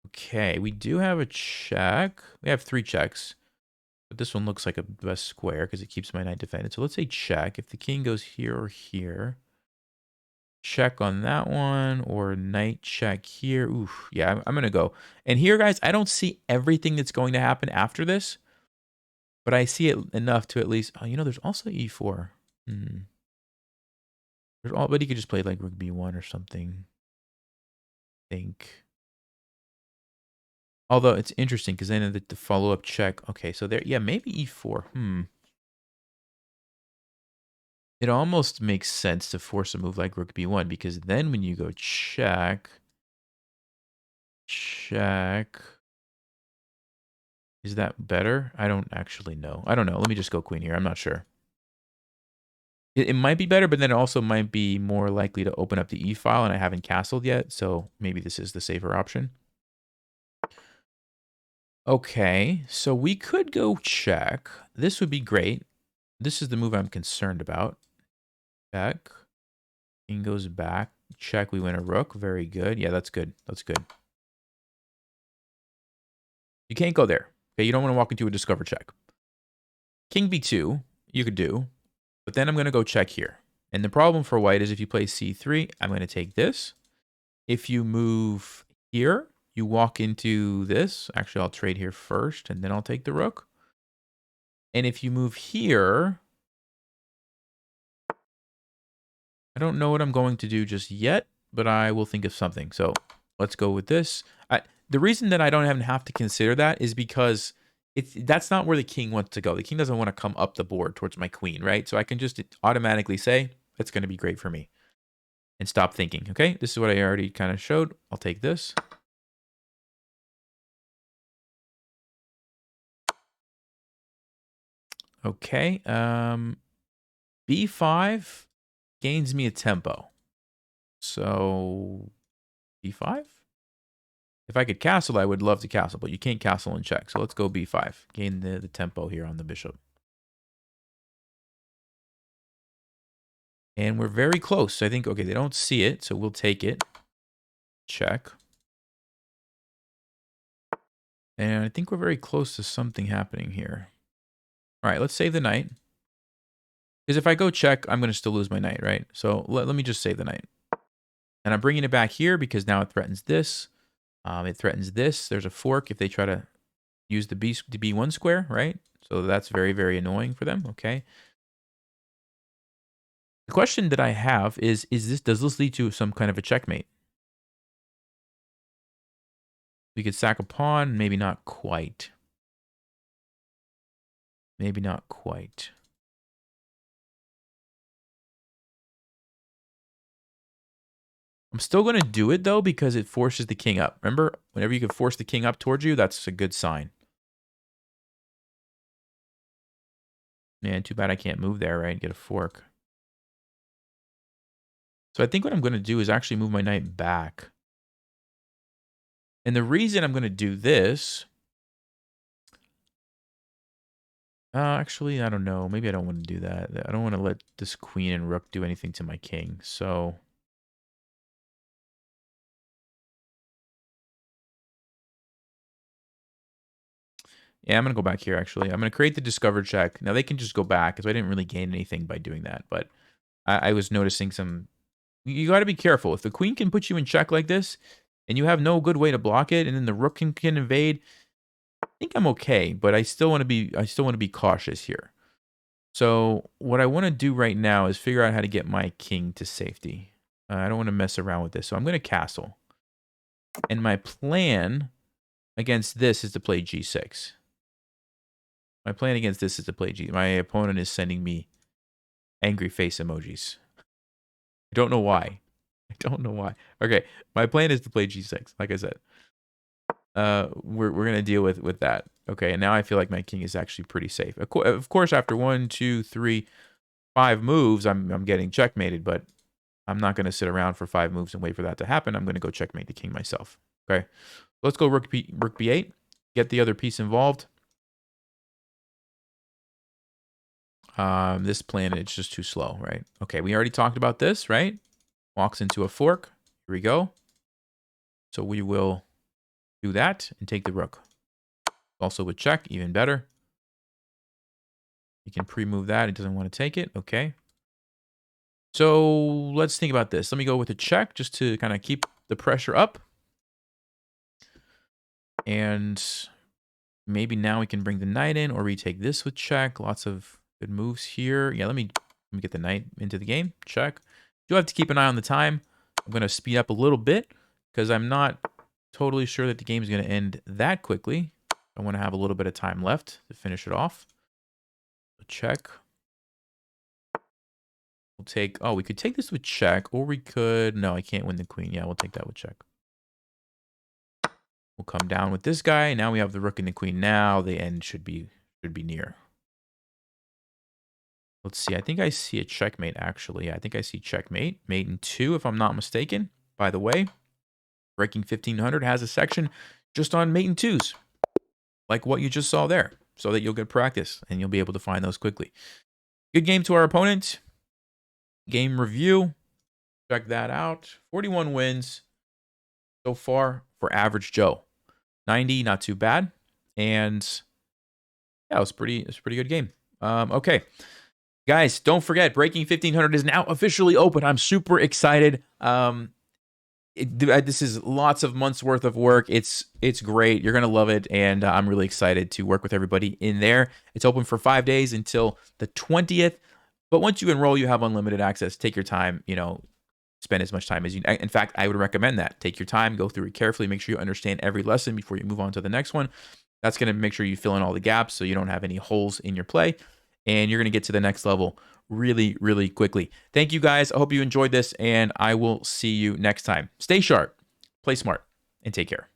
Okay, we do have a check. We have 3 checks. But this one looks like a best square because it keeps my knight defended. So let's say check. If the king goes here or here. check on that one, or knight check here. Oof, yeah, I'm going to go. And here, guys, I don't see everything that's going to happen after this, but I see it enough to at least... Oh, you know, there's also e4. But he could just play like rook b1 or something. I think. Although it's interesting because then the follow-up check. Okay, so there, yeah, maybe e4. It almost makes sense to force a move like rook b1 because then when you go check, is that better? I don't actually know. I don't know. Let me just go queen here. I'm not sure. It might be better, but then it also might be more likely to open up the e file, and I haven't castled yet, so maybe this is the safer option. Okay, so we could go check. This would be great. This is the move I'm concerned about. Check. King goes back. Check. We win a rook. Very good. Yeah, that's good. That's good. You can't go there. Okay, you don't want to walk into a discover check. King b2, you could do. But then I'm going to go check here. And the problem for white is if you play c3, I'm going to take this. If you move here, you walk into this. Actually, I'll trade here first, and then I'll take the rook. And if you move here... I don't know what I'm going to do just yet, but I will think of something. So let's go with this. The reason that I don't even have to consider that is because that's not where the king wants to go. The king doesn't want to come up the board towards my queen, right? So I can just automatically say, that's going to be great for me. And stop thinking, okay? This is what I already kind of showed. I'll take this. Okay. B5 gains me a tempo. So B5? If I could castle, I would love to castle, but you can't castle and check. So let's go b5. Gain the tempo here on the bishop. And we're very close. I think, okay, they don't see it, so we'll take it. Check. And I think we're very close to something happening here. All right, let's save the knight. Because if I go check, I'm going to still lose my knight, right? So let me just save the knight. And I'm bringing it back here because now it threatens this. It threatens this. There's a fork if they try to use the B1 square, right? So that's very, very annoying for them, okay? The question that I have is does this lead to some kind of a checkmate? We could sack a pawn, maybe not quite. Maybe not quite. I'm still going to do it, though, because it forces the king up. Remember, whenever you can force the king up towards you, that's a good sign. Man, too bad I can't move there, right? Get a fork. So I think what I'm going to do is actually move my knight back. And the reason I'm going to do this... actually, I don't know. Maybe I don't want to do that. I don't want to let this queen and rook do anything to my king. So... yeah, I'm going to go back here, actually. I'm going to create the discover check. Now, they can just go back, because I didn't really gain anything by doing that. But I was noticing some... You got to be careful. If the queen can put you in check like this, and you have no good way to block it, and then the rook can invade, I think I'm okay. But I still want to be cautious here. So what I want to do right now is figure out how to get my king to safety. I don't want to mess around with this. So I'm going to castle. And my plan against this is to play g6. My plan against this is to play My opponent is sending me angry face emojis. I don't know why. I don't know why. Okay, my plan is to play g6, like I said. We're going to deal with that. Okay, and now I feel like my king is actually pretty safe. Of course, after 1, 2, 3, 5 moves, I'm getting checkmated, but I'm not going to sit around for 5 moves and wait for that to happen. I'm going to go checkmate the king myself. Okay, let's go rook b8. Get the other piece involved. This plan, it's just too slow, right? Okay, we already talked about this, right? Walks into a fork. Here we go. So we will do that and take the rook. Also with check, even better. You can pre-move that. It doesn't want to take it. Okay. So let's think about this. Let me go with a check just to kind of keep the pressure up. And maybe now we can bring the knight in or retake this with check. Lots of good moves here. Yeah, let me get the knight into the game. Check. Do have to keep an eye on the time. I'm going to speed up a little bit because I'm not totally sure that the game is going to end that quickly. I want to have a little bit of time left to finish it off. Check. We'll take, oh, we could take this with check, or we could, no, I can't win the queen. Yeah, we'll take that with check. We'll come down with this guy. Now we have the rook and the queen. Now the end should be near. Let's see. I think I see a checkmate, actually. Yeah, I think I see checkmate. Mate in 2, if I'm not mistaken. By the way, Breaking 1500 has a section just on mate in 2s, like what you just saw there, so that you'll get practice and you'll be able to find those quickly. Good game to our opponent. Game review. Check that out. 41 wins so far for average Joe. 90, not too bad. And yeah, it was a pretty good game. Okay. Guys, don't forget, Breaking 1500 is now officially open. I'm super excited. This is lots of months worth of work. It's great. You're going to love it. And I'm really excited to work with everybody in there. It's open for 5 days until the 20th. But once you enroll, you have unlimited access. Take your time, spend as much time as you. In fact, I would recommend that. Take your time, go through it carefully, make sure you understand every lesson before you move on to the next one. That's going to make sure you fill in all the gaps so you don't have any holes in your play. And you're going to get to the next level really, really quickly. Thank you guys. I hope you enjoyed this, and I will see you next time. Stay sharp, play smart, and take care.